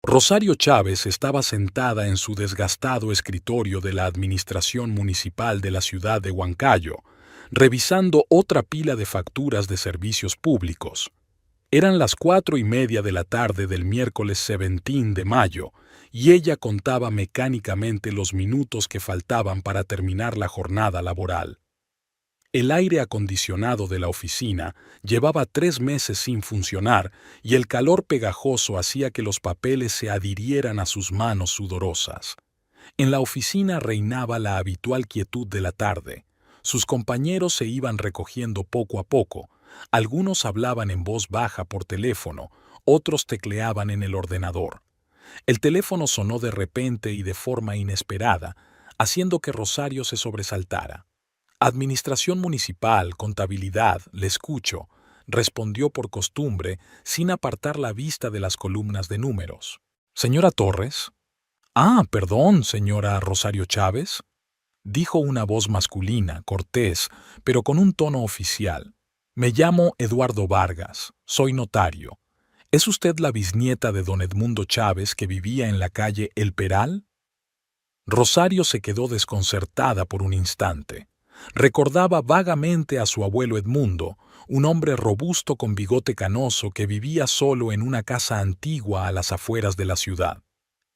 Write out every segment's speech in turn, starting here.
Rosario Chávez estaba sentada en su desgastado escritorio de la Administración Municipal de la ciudad de Huancayo, revisando otra pila de facturas de servicios públicos. Eran las 4:30 de la tarde del miércoles 17 de mayo, y ella contaba mecánicamente los minutos que faltaban para terminar la jornada laboral. El aire acondicionado de la oficina llevaba 3 meses sin funcionar y el calor pegajoso hacía que los papeles se adhirieran a sus manos sudorosas. En la oficina reinaba la habitual quietud de la tarde. Sus compañeros se iban recogiendo poco a poco. Algunos hablaban en voz baja por teléfono, otros tecleaban en el ordenador. El teléfono sonó de repente y de forma inesperada, haciendo que Rosario se sobresaltara. Administración municipal, contabilidad, le escucho, respondió por costumbre, sin apartar la vista de las columnas de números. Señora Torres. Ah, perdón, señora Rosario Chávez, dijo una voz masculina, cortés, pero con un tono oficial. Me llamo Eduardo Vargas, soy notario. ¿Es usted la bisnieta de don Edmundo Chávez que vivía en la calle El Peral? Rosario se quedó desconcertada por un instante. Recordaba vagamente a su abuelo Edmundo, un hombre robusto con bigote canoso que vivía solo en una casa antigua a las afueras de la ciudad.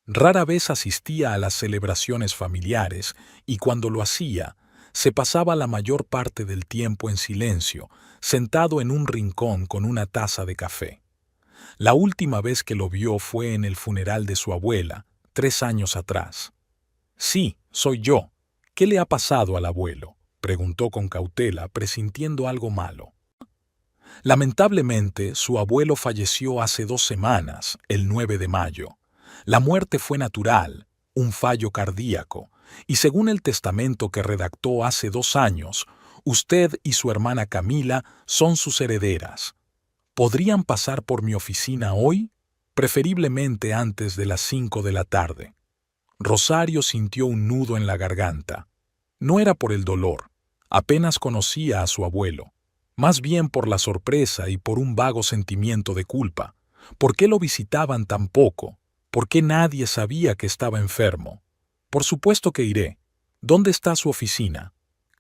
Rara vez asistía a las celebraciones familiares y cuando lo hacía, se pasaba la mayor parte del tiempo en silencio, sentado en un rincón con una taza de café. La última vez que lo vio fue en el funeral de su abuela, 3 años atrás. Sí, soy yo. ¿Qué le ha pasado al abuelo?, preguntó con cautela, presintiendo algo malo. Lamentablemente, su abuelo falleció hace 2 semanas, el 9 de mayo. La muerte fue natural, un fallo cardíaco, y según el testamento que redactó hace 2 años, usted y su hermana Camila son sus herederas. ¿Podrían pasar por mi oficina hoy? Preferiblemente antes de las 5 de la tarde. Rosario sintió un nudo en la garganta. No era por el dolor, apenas conocía a su abuelo, más bien por la sorpresa y por un vago sentimiento de culpa. ¿Por qué lo visitaban tan poco? ¿Por qué nadie sabía que estaba enfermo? Por supuesto que iré. ¿Dónde está su oficina?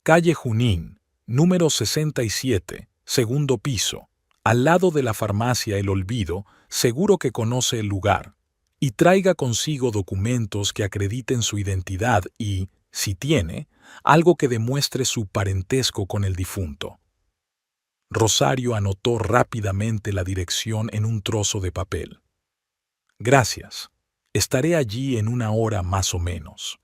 Calle Junín, número 67, segundo piso, al lado de la farmacia El Olvido, seguro que conoce el lugar. Y traiga consigo documentos que acrediten su identidad y, si tiene, algo que demuestre su parentesco con el difunto. Rosario anotó rápidamente la dirección en un trozo de papel. Gracias. Estaré allí en 1 hora más o menos.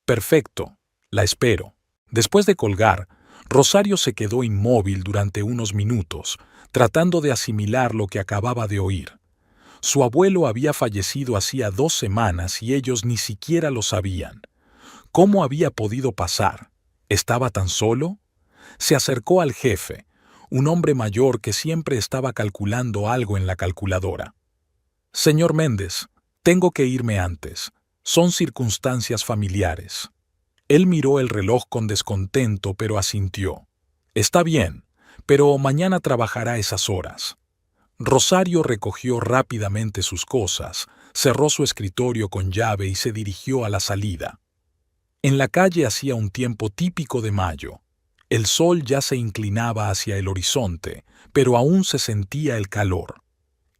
Perfecto. La espero. Después de colgar, Rosario se quedó inmóvil durante unos minutos, tratando de asimilar lo que acababa de oír. Su abuelo había fallecido hacía 2 semanas y ellos ni siquiera lo sabían. ¿Cómo había podido pasar? ¿Estaba tan solo? Se acercó al jefe, un hombre mayor que siempre estaba calculando algo en la calculadora. Señor Méndez, tengo que irme antes. Son circunstancias familiares. Él miró el reloj con descontento, pero asintió. Está bien, pero mañana trabajará esas horas. Rosario recogió rápidamente sus cosas, cerró su escritorio con llave y se dirigió a la salida. En la calle hacía un tiempo típico de mayo. El sol ya se inclinaba hacia el horizonte, pero aún se sentía el calor.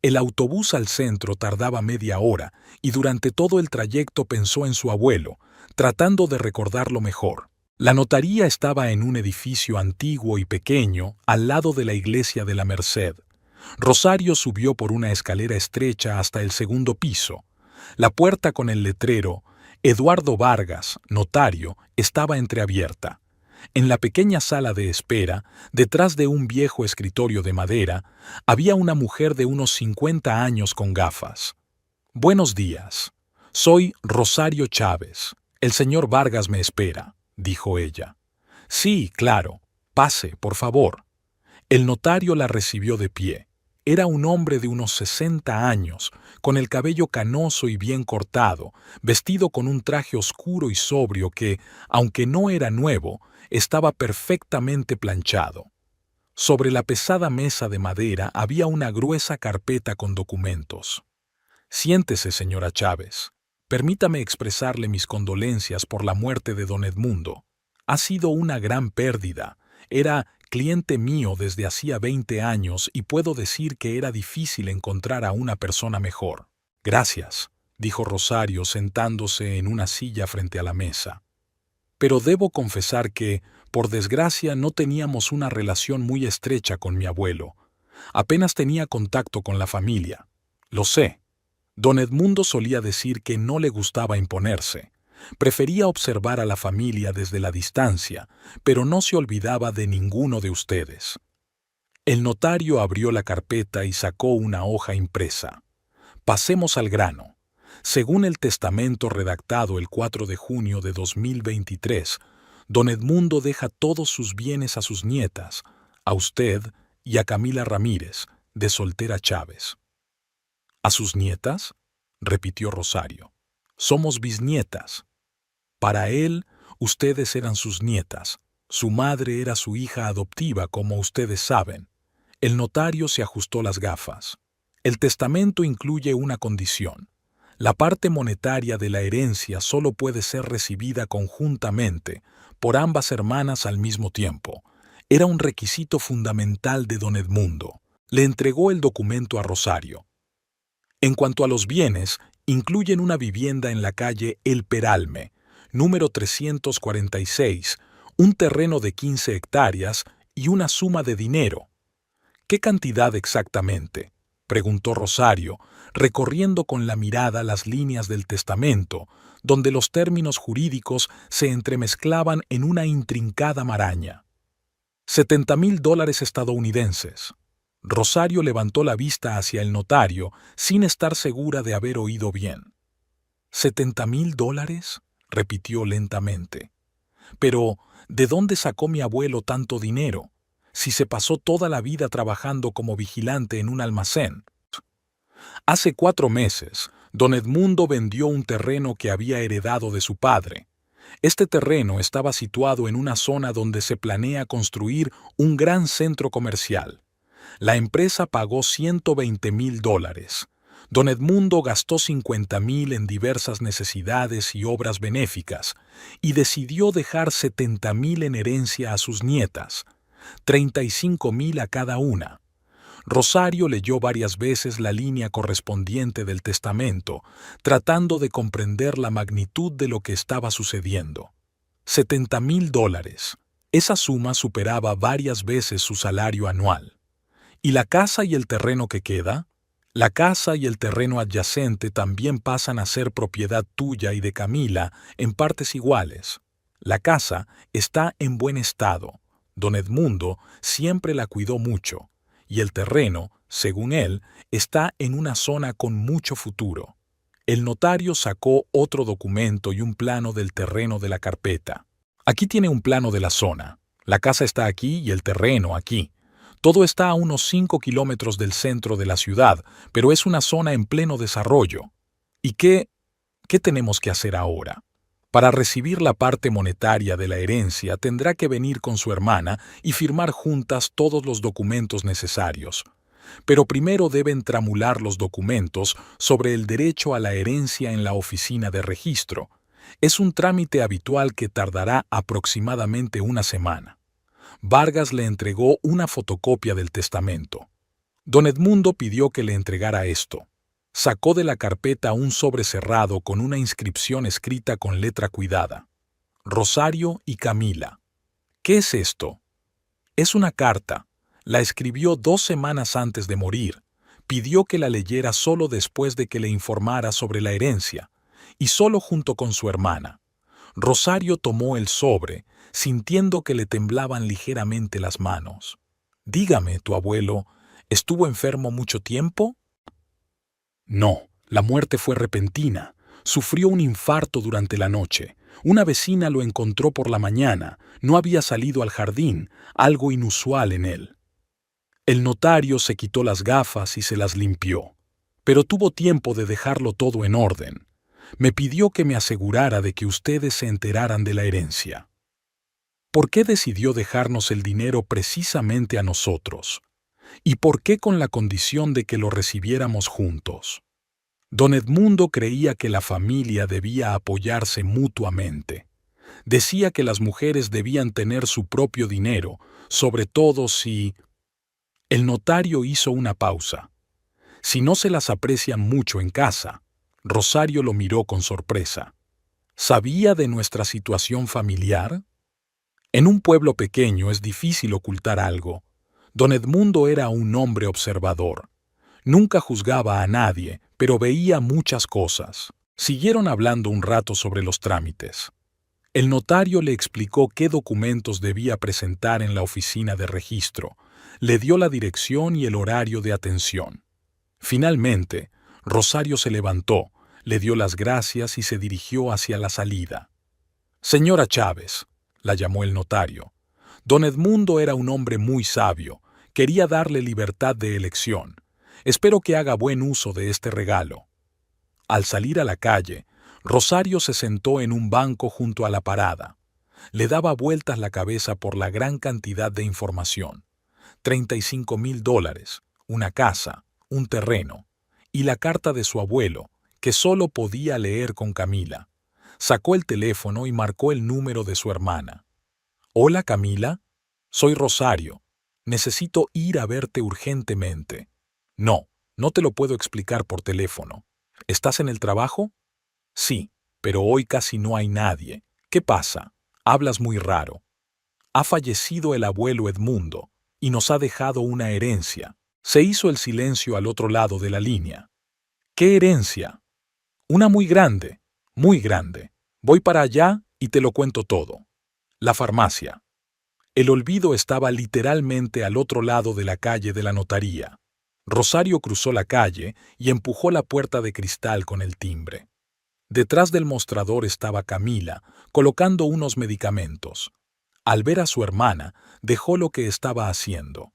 El autobús al centro tardaba media hora y durante todo el trayecto pensó en su abuelo, tratando de recordarlo mejor. La notaría estaba en un edificio antiguo y pequeño, al lado de la iglesia de la Merced. Rosario subió por una escalera estrecha hasta el 2.º piso. La puerta con el letrero Eduardo Vargas, notario, estaba entreabierta. En la pequeña sala de espera, detrás de un viejo escritorio de madera, había una mujer de unos 50 años con gafas. Buenos días. Soy Rosario Chávez. El señor Vargas me espera, dijo ella. Sí, claro. Pase, por favor. El notario la recibió de pie. Era un hombre de unos 60 años, con el cabello canoso y bien cortado, vestido con un traje oscuro y sobrio que, aunque no era nuevo, estaba perfectamente planchado. Sobre la pesada mesa de madera había una gruesa carpeta con documentos. Siéntese, señora Chávez. Permítame expresarle mis condolencias por la muerte de don Edmundo. Ha sido una gran pérdida. Era cliente mío desde hacía 20 años y puedo decir que era difícil encontrar a una persona mejor. Gracias, dijo Rosario sentándose en una silla frente a la mesa. Pero debo confesar que, por desgracia, no teníamos una relación muy estrecha con mi abuelo. Apenas tenía contacto con la familia. Lo sé. Don Edmundo solía decir que no le gustaba imponerse. Prefería observar a la familia desde la distancia, pero no se olvidaba de ninguno de ustedes. El notario abrió la carpeta y sacó una hoja impresa. Pasemos al grano. Según el testamento redactado el 4 de junio de 2023, don Edmundo deja todos sus bienes a sus nietas, a usted y a Camila Ramírez, de soltera Chávez. ¿A sus nietas?, repitió Rosario. Somos bisnietas. Para él, ustedes eran sus nietas. Su madre era su hija adoptiva, como ustedes saben. El notario se ajustó las gafas. El testamento incluye una condición. La parte monetaria de la herencia solo puede ser recibida conjuntamente por ambas hermanas al mismo tiempo. Era un requisito fundamental de don Edmundo. Le entregó el documento a Rosario. En cuanto a los bienes, incluyen una vivienda en la calle El Peralme, número 346, un terreno de 15 hectáreas y una suma de dinero. ¿Qué cantidad exactamente?, preguntó Rosario, recorriendo con la mirada las líneas del testamento, donde los términos jurídicos se entremezclaban en una intrincada maraña. $70,000 estadounidenses. Rosario levantó la vista hacia el notario sin estar segura de haber oído bien. ¿$70,000? Repitió lentamente. Pero, ¿de dónde sacó mi abuelo tanto dinero, si se pasó toda la vida trabajando como vigilante en un almacén? Hace 4 meses, don Edmundo vendió un terreno que había heredado de su padre. Este terreno estaba situado en una zona donde se planea construir un gran centro comercial. La empresa pagó $120,000. Don Edmundo gastó $50,000 en diversas necesidades y obras benéficas y decidió dejar $70,000 en herencia a sus nietas, $35,000 a cada una. Rosario leyó varias veces la línea correspondiente del testamento, tratando de comprender la magnitud de lo que estaba sucediendo. $70,000. Esa suma superaba varias veces su salario anual. ¿Y la casa y el terreno que queda? La casa y el terreno adyacente también pasan a ser propiedad tuya y de Camila en partes iguales. La casa está en buen estado. Don Edmundo siempre la cuidó mucho, y el terreno, según él, está en una zona con mucho futuro. El notario sacó otro documento y un plano del terreno de la carpeta. Aquí tiene un plano de la zona. La casa está aquí y el terreno aquí. Todo está a unos 5 kilómetros del centro de la ciudad, pero es una zona en pleno desarrollo. ¿Y qué tenemos que hacer ahora? Para recibir la parte monetaria de la herencia tendrá que venir con su hermana y firmar juntas todos los documentos necesarios. Pero primero deben tramular los documentos sobre el derecho a la herencia en la oficina de registro. Es un trámite habitual que tardará aproximadamente una semana. Vargas le entregó una fotocopia del testamento. Don Edmundo pidió que le entregara esto. Sacó de la carpeta un sobre cerrado con una inscripción escrita con letra cuidada. Rosario y Camila. ¿Qué es esto? Es una carta. La escribió 2 semanas antes de morir. Pidió que la leyera solo después de que le informara sobre la herencia, y solo junto con su hermana. Rosario tomó el sobre, sintiendo que le temblaban ligeramente las manos. Dígame, ¿tu abuelo estuvo enfermo mucho tiempo? No, la muerte fue repentina. Sufrió un infarto durante la noche. Una vecina lo encontró por la mañana. No había salido al jardín, algo inusual en él. El notario se quitó las gafas y se las limpió, pero tuvo tiempo de dejarlo todo en orden. Me pidió que me asegurara de que ustedes se enteraran de la herencia. ¿Por qué decidió dejarnos el dinero precisamente a nosotros? ¿Y por qué con la condición de que lo recibiéramos juntos? Don Edmundo creía que la familia debía apoyarse mutuamente. Decía que las mujeres debían tener su propio dinero, sobre todo si... El notario hizo una pausa. Si no se las aprecian mucho en casa. Rosario lo miró con sorpresa. ¿Sabía de nuestra situación familiar? En un pueblo pequeño es difícil ocultar algo. Don Edmundo era un hombre observador. Nunca juzgaba a nadie, pero veía muchas cosas. Siguieron hablando un rato sobre los trámites. El notario le explicó qué documentos debía presentar en la oficina de registro, le dio la dirección y el horario de atención. Finalmente, Rosario se levantó, le dio las gracias y se dirigió hacia la salida. Señora Chávez, la llamó el notario. Don Edmundo era un hombre muy sabio, quería darle libertad de elección. Espero que haga buen uso de este regalo. Al salir a la calle, Rosario se sentó en un banco junto a la parada. Le daba vueltas la cabeza por la gran cantidad de información. $35,000, una casa, un terreno, y la carta de su abuelo, que solo podía leer con Camila. Sacó el teléfono y marcó el número de su hermana. Hola, Camila. Soy Rosario. Necesito ir a verte urgentemente. No, no te lo puedo explicar por teléfono. ¿Estás en el trabajo? Sí, pero hoy casi no hay nadie. ¿Qué pasa? Hablas muy raro. Ha fallecido el abuelo Edmundo y nos ha dejado una herencia. Se hizo el silencio al otro lado de la línea. ¿Qué herencia? Una muy grande, muy grande. Voy para allá y te lo cuento todo. La farmacia. El olvido estaba literalmente al otro lado de la calle de la notaría. Rosario cruzó la calle y empujó la puerta de cristal con el timbre. Detrás del mostrador estaba Camila, colocando unos medicamentos. Al ver a su hermana, dejó lo que estaba haciendo.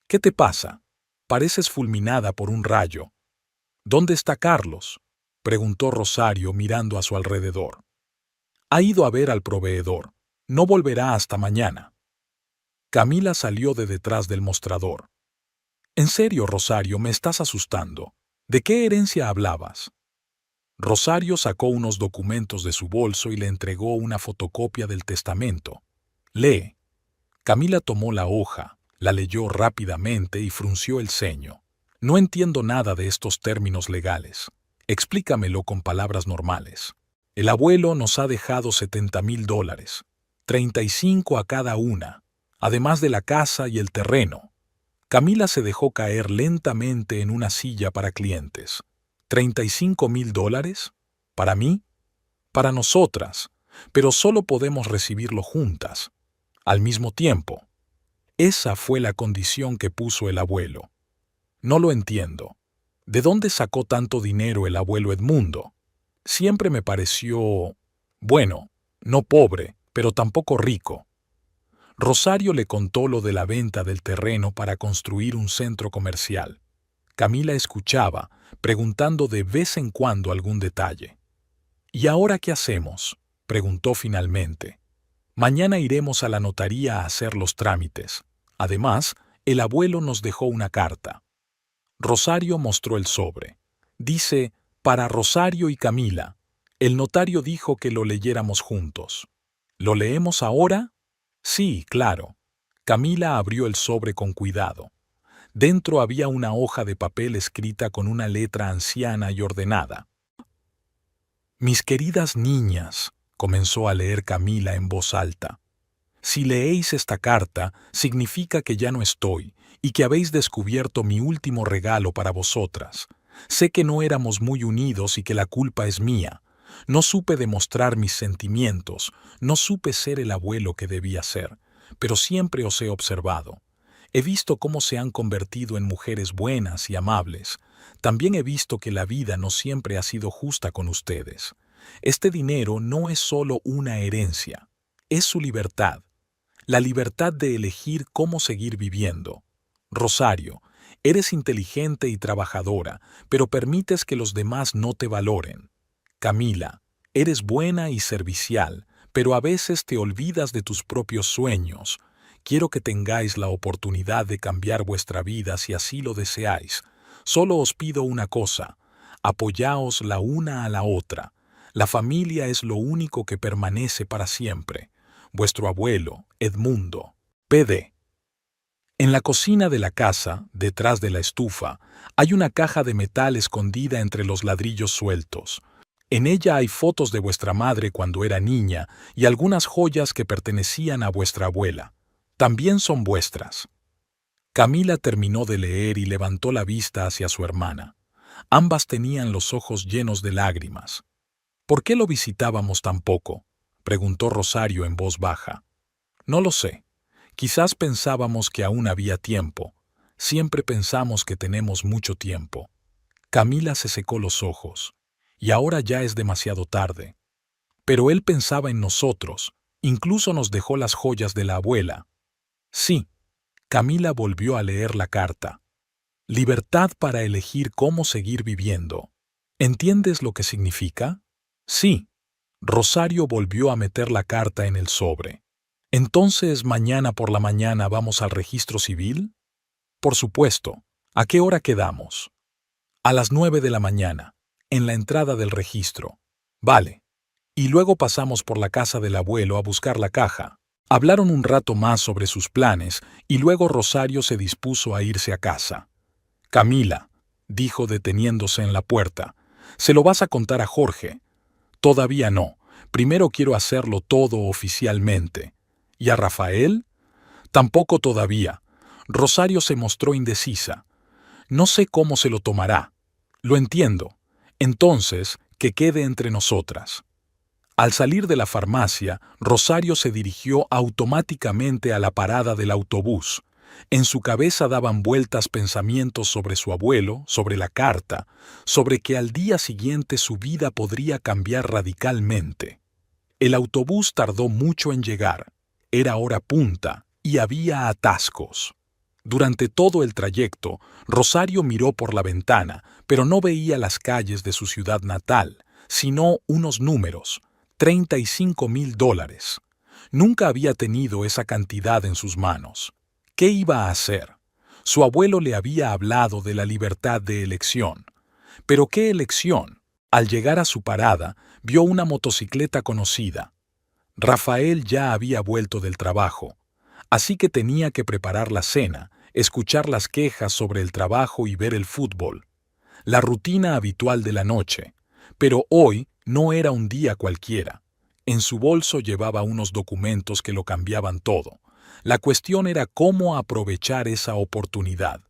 ¿Qué te pasa? Pareces fulminada por un rayo. ¿Dónde está Carlos? Preguntó Rosario mirando a su alrededor. Ha ido a ver al proveedor. No volverá hasta mañana. Camila salió de detrás del mostrador. En serio, Rosario, me estás asustando. ¿De qué herencia hablabas? Rosario sacó unos documentos de su bolso y le entregó una fotocopia del testamento. Lee. Camila tomó la hoja, la leyó rápidamente y frunció el ceño. No entiendo nada de estos términos legales. Explícamelo con palabras normales. El abuelo nos ha dejado $70,000, 35 a cada una, además de la casa y el terreno. Camila se dejó caer lentamente en una silla para clientes. $35,000? ¿Para mí? Para nosotras, pero solo podemos recibirlo juntas, al mismo tiempo. Esa fue la condición que puso el abuelo. No lo entiendo. ¿De dónde sacó tanto dinero el abuelo Edmundo? Siempre me pareció, bueno, no pobre, pero tampoco rico. Rosario le contó lo de la venta del terreno para construir un centro comercial. Camila escuchaba, preguntando de vez en cuando algún detalle. ¿Y ahora qué hacemos?, preguntó finalmente. Mañana iremos a la notaría a hacer los trámites. Además, el abuelo nos dejó una carta. Rosario mostró el sobre. Dice, para Rosario y Camila. El notario dijo que lo leyéramos juntos. ¿Lo leemos ahora? Sí, claro. Camila abrió el sobre con cuidado. Dentro había una hoja de papel escrita con una letra anciana y ordenada. Mis queridas niñas, comenzó a leer Camila en voz alta. Si leéis esta carta, significa que ya no estoy y que habéis descubierto mi último regalo para vosotras. Sé que no éramos muy unidos y que la culpa es mía. No supe demostrar mis sentimientos, no supe ser el abuelo que debía ser, pero siempre os he observado. He visto cómo se han convertido en mujeres buenas y amables. También he visto que la vida no siempre ha sido justa con ustedes. Este dinero no es solo una herencia, es su libertad. La libertad de elegir cómo seguir viviendo. Rosario, eres inteligente y trabajadora, pero permites que los demás no te valoren. Camila, eres buena y servicial, pero a veces te olvidas de tus propios sueños. Quiero que tengáis la oportunidad de cambiar vuestra vida si así lo deseáis. Solo os pido una cosa. Apoyaos la una a la otra. La familia es lo único que permanece para siempre. Vuestro abuelo, Edmundo. P.D. En la cocina de la casa, detrás de la estufa, hay una caja de metal escondida entre los ladrillos sueltos. En ella hay fotos de vuestra madre cuando era niña y algunas joyas que pertenecían a vuestra abuela. También son vuestras. Camila terminó de leer y levantó la vista hacia su hermana. Ambas tenían los ojos llenos de lágrimas. ¿Por qué lo visitábamos tan poco?, preguntó Rosario en voz baja. No lo sé. Quizás pensábamos que aún había tiempo. Siempre pensamos que tenemos mucho tiempo. Camila se secó los ojos. Y ahora ya es demasiado tarde. Pero él pensaba en nosotros. Incluso nos dejó las joyas de la abuela. Sí. Camila volvió a leer la carta. Libertad para elegir cómo seguir viviendo. ¿Entiendes lo que significa? Sí. Rosario volvió a meter la carta en el sobre. ¿Entonces mañana por la mañana vamos al registro civil? Por supuesto. ¿A qué hora quedamos? A las 9 de la mañana, en la entrada del registro. Vale. Y luego pasamos por la casa del abuelo a buscar la caja. Hablaron un rato más sobre sus planes y luego Rosario se dispuso a irse a casa. Camila, dijo deteniéndose en la puerta, ¿se lo vas a contar a Jorge? Todavía no. Primero quiero hacerlo todo oficialmente. ¿Y a Rafael? Tampoco todavía. Rosario se mostró indecisa. No sé cómo se lo tomará. Lo entiendo. Entonces, que quede entre nosotras. Al salir de la farmacia, Rosario se dirigió automáticamente a la parada del autobús. En su cabeza daban vueltas pensamientos sobre su abuelo, sobre la carta, sobre que al día siguiente su vida podría cambiar radicalmente. El autobús tardó mucho en llegar. Era hora punta y había atascos. Durante todo el trayecto, Rosario miró por la ventana, pero no veía las calles de su ciudad natal, sino unos números, $35,000. Nunca había tenido esa cantidad en sus manos. ¿Qué iba a hacer? Su abuelo le había hablado de la libertad de elección. ¿Pero qué elección? Al llegar a su parada, vio una motocicleta conocida. Rafael ya había vuelto del trabajo, así que tenía que preparar la cena, escuchar las quejas sobre el trabajo y ver el fútbol. La rutina habitual de la noche, pero hoy no era un día cualquiera. En su bolso llevaba unos documentos que lo cambiaban todo. La cuestión era cómo aprovechar esa oportunidad.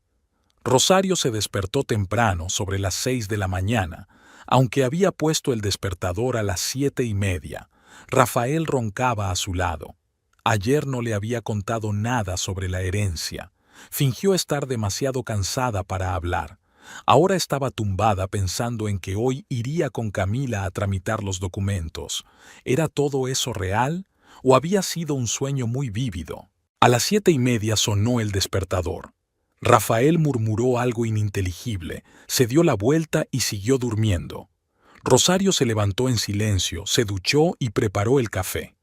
Rosario se despertó temprano, sobre las 6 de la mañana, aunque había puesto el despertador a las 7:30. Rafael roncaba a su lado. Ayer no le había contado nada sobre la herencia. Fingió estar demasiado cansada para hablar. Ahora estaba tumbada pensando en que hoy iría con Camila a tramitar los documentos. ¿Era todo eso real o había sido un sueño muy vívido? A las 7:30 sonó el despertador. Rafael murmuró algo ininteligible, se dio la vuelta y siguió durmiendo. Rosario se levantó en silencio, se duchó y preparó el café.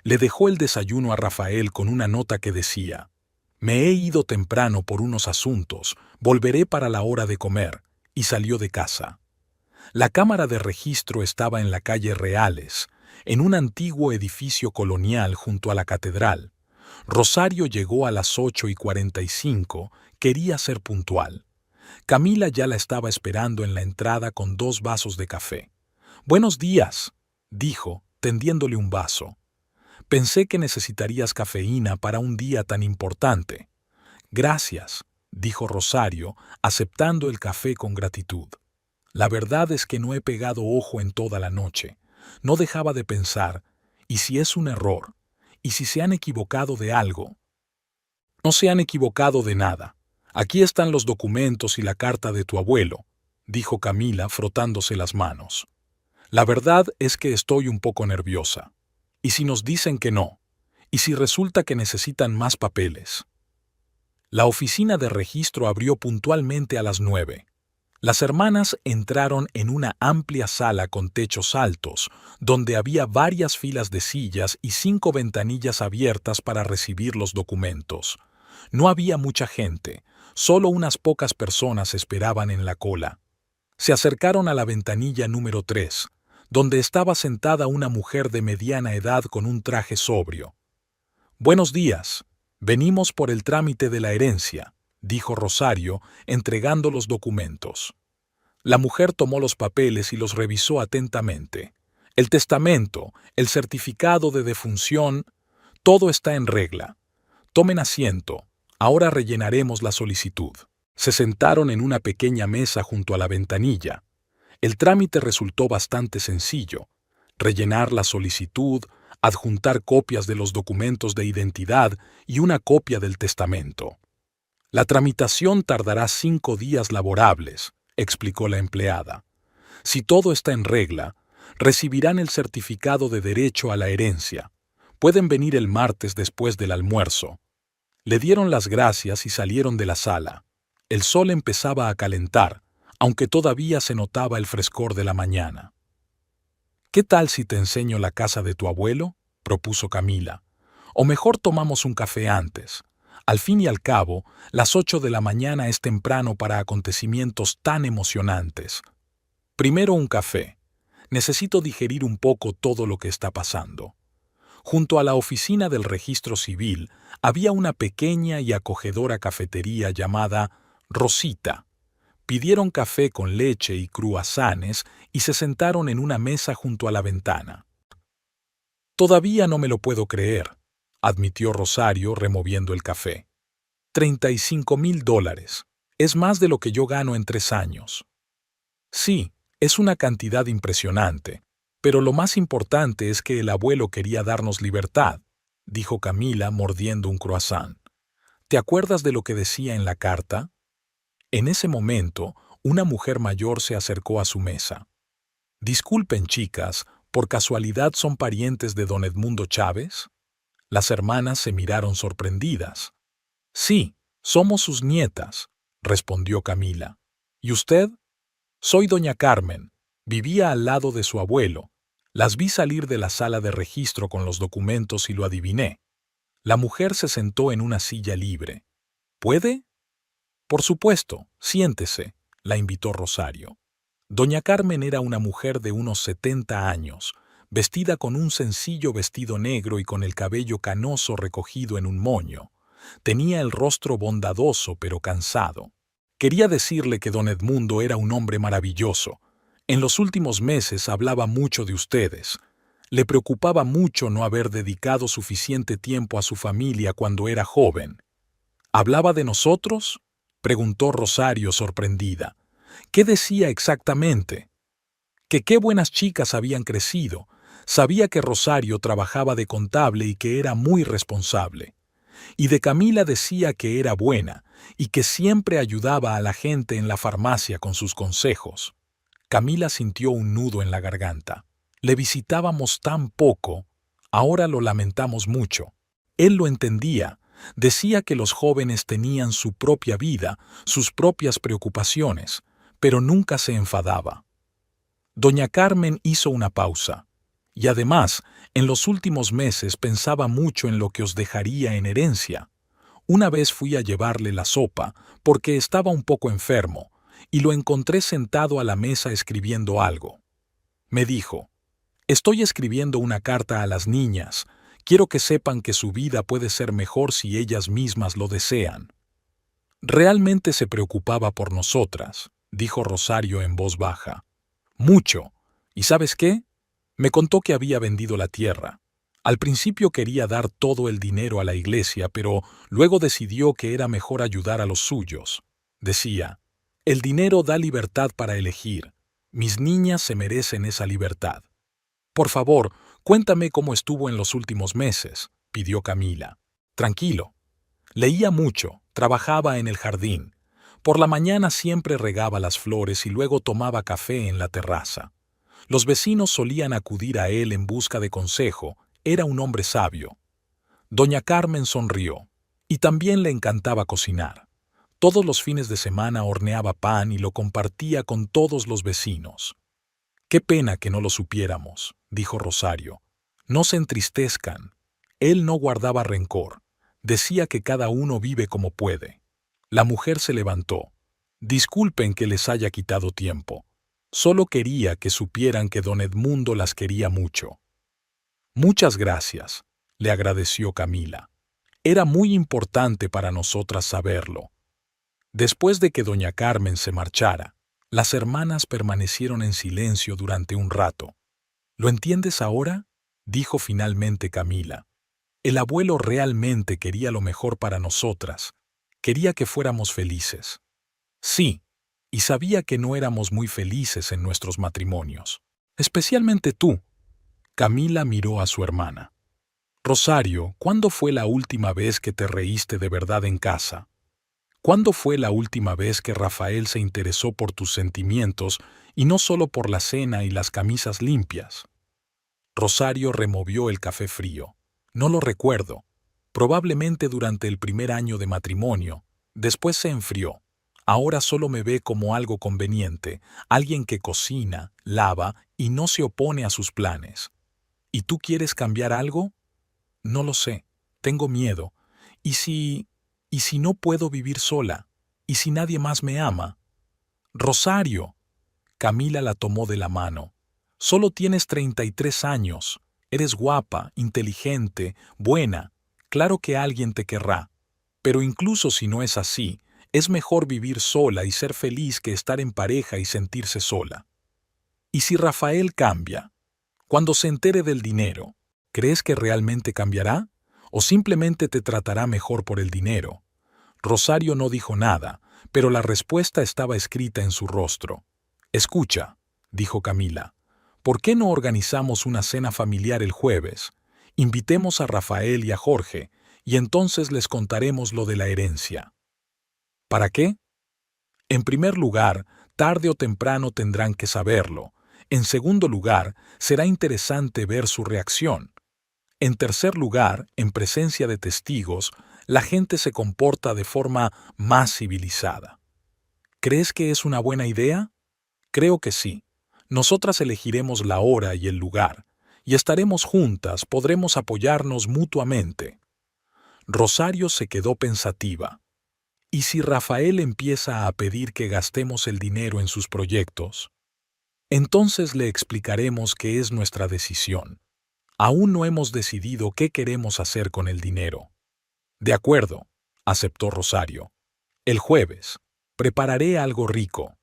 Le dejó el desayuno a Rafael con una nota que decía: «Me he ido temprano por unos asuntos, volveré para la hora de comer», y salió de casa. La cámara de registro estaba en la calle Reales, en un antiguo edificio colonial junto a la catedral. Rosario llegó a las 8:45, quería ser puntual. Camila ya la estaba esperando en la entrada con 2 vasos de café. «Buenos días», dijo, tendiéndole un vaso. «Pensé que necesitarías cafeína para un día tan importante». «Gracias», dijo Rosario, aceptando el café con gratitud. «La verdad es que no he pegado ojo en toda la noche. No dejaba de pensar, ¿y si es un error? ¿Y si se han equivocado de algo?» «No se han equivocado de nada. Aquí están los documentos y la carta de tu abuelo», dijo Camila frotándose las manos. «La verdad es que estoy un poco nerviosa. ¿Y si nos dicen que no? ¿Y si resulta que necesitan más papeles?» La oficina de registro abrió puntualmente a las 9. Las hermanas entraron en una amplia sala con techos altos, donde había varias filas de sillas y 5 ventanillas abiertas para recibir los documentos. No había mucha gente, solo unas pocas personas esperaban en la cola. Se acercaron a la ventanilla número 3, donde estaba sentada una mujer de mediana edad con un traje sobrio. «Buenos días. Venimos por el trámite de la herencia», dijo Rosario, entregando los documentos. La mujer tomó los papeles y los revisó atentamente. El testamento, el certificado de defunción, todo está en regla. Tomen asiento. Ahora rellenaremos la solicitud. Se sentaron en una pequeña mesa junto a la ventanilla. El trámite resultó bastante sencillo. Rellenar la solicitud, adjuntar copias de los documentos de identidad y una copia del testamento. La tramitación tardará 5 días laborables, explicó la empleada. Si todo está en regla, recibirán el certificado de derecho a la herencia. Pueden venir el martes después del almuerzo. Le dieron las gracias y salieron de la sala. El sol empezaba a calentar, aunque todavía se notaba el frescor de la mañana. «¿Qué tal si te enseño la casa de tu abuelo?», propuso Camila. «O mejor tomamos un café antes. Al fin y al cabo, las 8 de la mañana es temprano para acontecimientos tan emocionantes. Primero un café. Necesito digerir un poco todo lo que está pasando». Junto a la oficina del registro civil había una pequeña y acogedora cafetería llamada Rosita. Pidieron café con leche y cruasanes y se sentaron en una mesa junto a la ventana. «Todavía no me lo puedo creer», admitió Rosario removiendo el café. $35,000. Es más de lo que yo gano en 3 años. Sí, es una cantidad impresionante, pero lo más importante es que el abuelo quería darnos libertad, dijo Camila mordiendo un croissant. ¿Te acuerdas de lo que decía en la carta? En ese momento, una mujer mayor se acercó a su mesa. «Disculpen, chicas, ¿por casualidad son parientes de don Edmundo Chávez?». Las hermanas se miraron sorprendidas. «Sí, somos sus nietas», respondió Camila. «¿Y usted?». «Soy doña Carmen. Vivía al lado de su abuelo. Las vi salir de la sala de registro con los documentos y lo adiviné». La mujer se sentó en una silla libre. «¿Puede?». «Por supuesto, siéntese», la invitó Rosario. Doña Carmen era una mujer de unos 70 años, vestida con un sencillo vestido negro y con el cabello canoso recogido en un moño. Tenía el rostro bondadoso pero cansado. «Quería decirle que don Edmundo era un hombre maravilloso. En los últimos meses hablaba mucho de ustedes. Le preocupaba mucho no haber dedicado suficiente tiempo a su familia cuando era joven». «¿Hablaba de nosotros?», preguntó Rosario sorprendida. «¿Qué decía exactamente?». «Que qué buenas chicas habían crecido. Sabía que Rosario trabajaba de contable y que era muy responsable. Y de Camila decía que era buena y que siempre ayudaba a la gente en la farmacia con sus consejos». Camila sintió un nudo en la garganta. «Le visitábamos tan poco. Ahora lo lamentamos mucho». Él lo entendía. Decía que los jóvenes tenían su propia vida, sus propias preocupaciones, pero nunca se enfadaba. Doña Carmen hizo una pausa. «Y además, en los últimos meses pensaba mucho en lo que os dejaría en herencia. Una vez fui a llevarle la sopa, porque estaba un poco enfermo, y lo encontré sentado a la mesa escribiendo algo. Me dijo: «Estoy escribiendo una carta a las niñas. Quiero que sepan que su vida puede ser mejor si ellas mismas lo desean». «Realmente se preocupaba por nosotras», dijo Rosario en voz baja. «Mucho. ¿Y sabes qué? Me contó que había vendido la tierra. Al principio quería dar todo el dinero a la iglesia, pero luego decidió que era mejor ayudar a los suyos. Decía: el dinero da libertad para elegir. Mis niñas se merecen esa libertad». «Por favor, cuéntame cómo estuvo en los últimos meses», pidió Camila. «Tranquilo». Leía mucho, trabajaba en el jardín. Por la mañana siempre regaba las flores y luego tomaba café en la terraza. Los vecinos solían acudir a él en busca de consejo. Era un hombre sabio. Doña Carmen sonrió. Y también le encantaba cocinar. Todos los fines de semana horneaba pan y lo compartía con todos los vecinos. «Qué pena que no lo supiéramos», dijo Rosario. «No se entristezcan». Él no guardaba rencor. Decía que cada uno vive como puede. La mujer se levantó. «Disculpen que les haya quitado tiempo. Solo quería que supieran que don Edmundo las quería mucho. Muchas gracias, le agradeció Camila. Era muy importante para nosotras saberlo. Después de que doña Carmen se marchara, las hermanas permanecieron en silencio durante un rato. ¿Lo entiendes ahora?, dijo finalmente Camila. El abuelo realmente quería lo mejor para nosotras. Quería que fuéramos felices. Sí, y sabía que no éramos muy felices en nuestros matrimonios. Especialmente tú. Camila miró a su hermana. Rosario, ¿cuándo fue la última vez que te reíste de verdad en casa? ¿Cuándo fue la última vez que Rafael se interesó por tus sentimientos y no solo por la cena y las camisas limpias? Rosario removió el café frío. No lo recuerdo. Probablemente durante el primer año de matrimonio. Después se enfrió. Ahora solo me ve como algo conveniente, alguien que cocina, lava y no se opone a sus planes. ¿Y tú quieres cambiar algo? No lo sé. Tengo miedo. ¿Y si no puedo vivir sola? ¿Y si nadie más me ama? Rosario. Camila la tomó de la mano. Solo tienes 33 años. Eres guapa, inteligente, buena. Claro que alguien te querrá. Pero incluso si no es así, es mejor vivir sola y ser feliz que estar en pareja y sentirse sola. ¿Y si Rafael cambia? Cuando se entere del dinero, ¿crees que realmente cambiará? ¿O simplemente te tratará mejor por el dinero? Rosario no dijo nada, pero la respuesta estaba escrita en su rostro. Escucha, dijo Camila, ¿por qué no organizamos una cena familiar el jueves? Invitemos a Rafael y a Jorge, y entonces les contaremos lo de la herencia. ¿Para qué? En primer lugar, tarde o temprano tendrán que saberlo. En segundo lugar, será interesante ver su reacción. En tercer lugar, en presencia de testigos, la gente se comporta de forma más civilizada. ¿Crees que es una buena idea? Creo que sí. Nosotras elegiremos la hora y el lugar, y estaremos juntas, podremos apoyarnos mutuamente. Rosario se quedó pensativa. ¿Y si Rafael empieza a pedir que gastemos el dinero en sus proyectos? Entonces le explicaremos que es nuestra decisión. Aún no hemos decidido qué queremos hacer con el dinero. De acuerdo, aceptó Rosario. El jueves. Prepararé algo rico.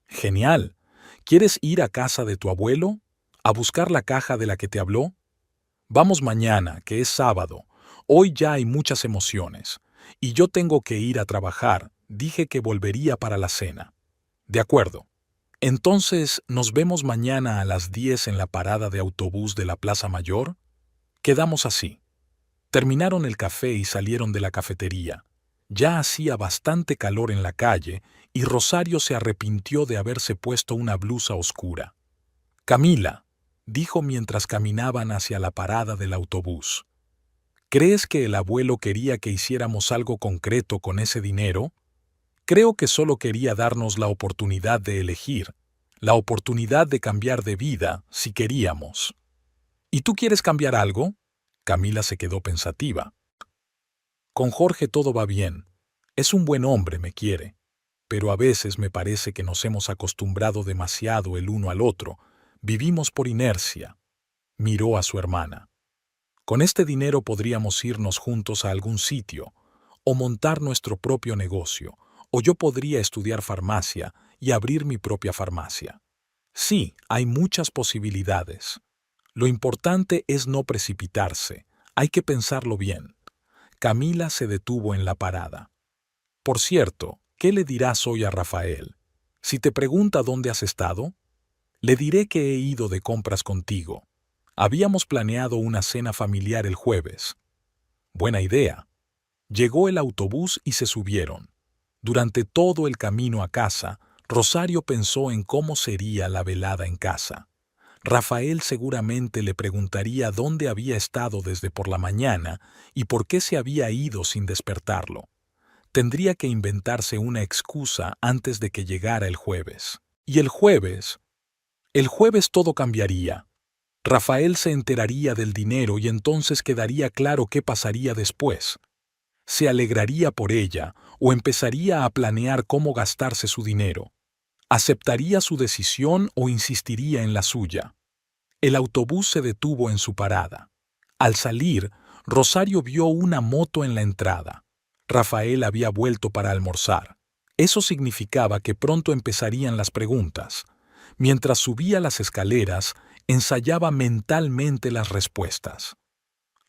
Genial. ¿Quieres ir a casa de tu abuelo? ¿A buscar la caja de la que te habló? Vamos mañana, que es sábado. Hoy ya hay muchas emociones. Y yo tengo que ir a trabajar. Dije que volvería para la cena. De acuerdo. Entonces, ¿nos vemos mañana a las 10 en la parada de autobús de la Plaza Mayor? Quedamos así. Terminaron el café y salieron de la cafetería. Ya hacía bastante calor en la calle y Rosario se arrepintió de haberse puesto una blusa oscura. Camila, dijo mientras caminaban hacia la parada del autobús. ¿Crees que el abuelo quería que hiciéramos algo concreto con ese dinero? Creo que solo quería darnos la oportunidad de elegir, la oportunidad de cambiar de vida si queríamos. ¿Y tú quieres cambiar algo? Camila se quedó pensativa. Con Jorge todo va bien. Es un buen hombre, me quiere. Pero a veces me parece que nos hemos acostumbrado demasiado el uno al otro. Vivimos por inercia. Miró a su hermana. Con este dinero podríamos irnos juntos a algún sitio, o montar nuestro propio negocio, o yo podría estudiar farmacia y abrir mi propia farmacia. Sí, hay muchas posibilidades. Lo importante es no precipitarse. Hay que pensarlo bien. Camila se detuvo en la parada. Por cierto, ¿qué le dirás hoy a Rafael? Si te pregunta dónde has estado, le diré que he ido de compras contigo. Habíamos planeado una cena familiar el jueves. Buena idea. Llegó el autobús y se subieron. Durante todo el camino a casa, Rosario pensó en cómo sería la velada en casa. Rafael seguramente le preguntaría dónde había estado desde por la mañana y por qué se había ido sin despertarlo. Tendría que inventarse una excusa antes de que llegara el jueves. Y el jueves todo cambiaría. Rafael se enteraría del dinero y entonces quedaría claro qué pasaría después. ¿Se alegraría por ella o empezaría a planear cómo gastarse su dinero? ¿Aceptaría su decisión o insistiría en la suya? El autobús se detuvo en su parada. Al salir, Rosario vio una moto en la entrada. Rafael había vuelto para almorzar. Eso significaba que pronto empezarían las preguntas. Mientras subía las escaleras, ensayaba mentalmente las respuestas.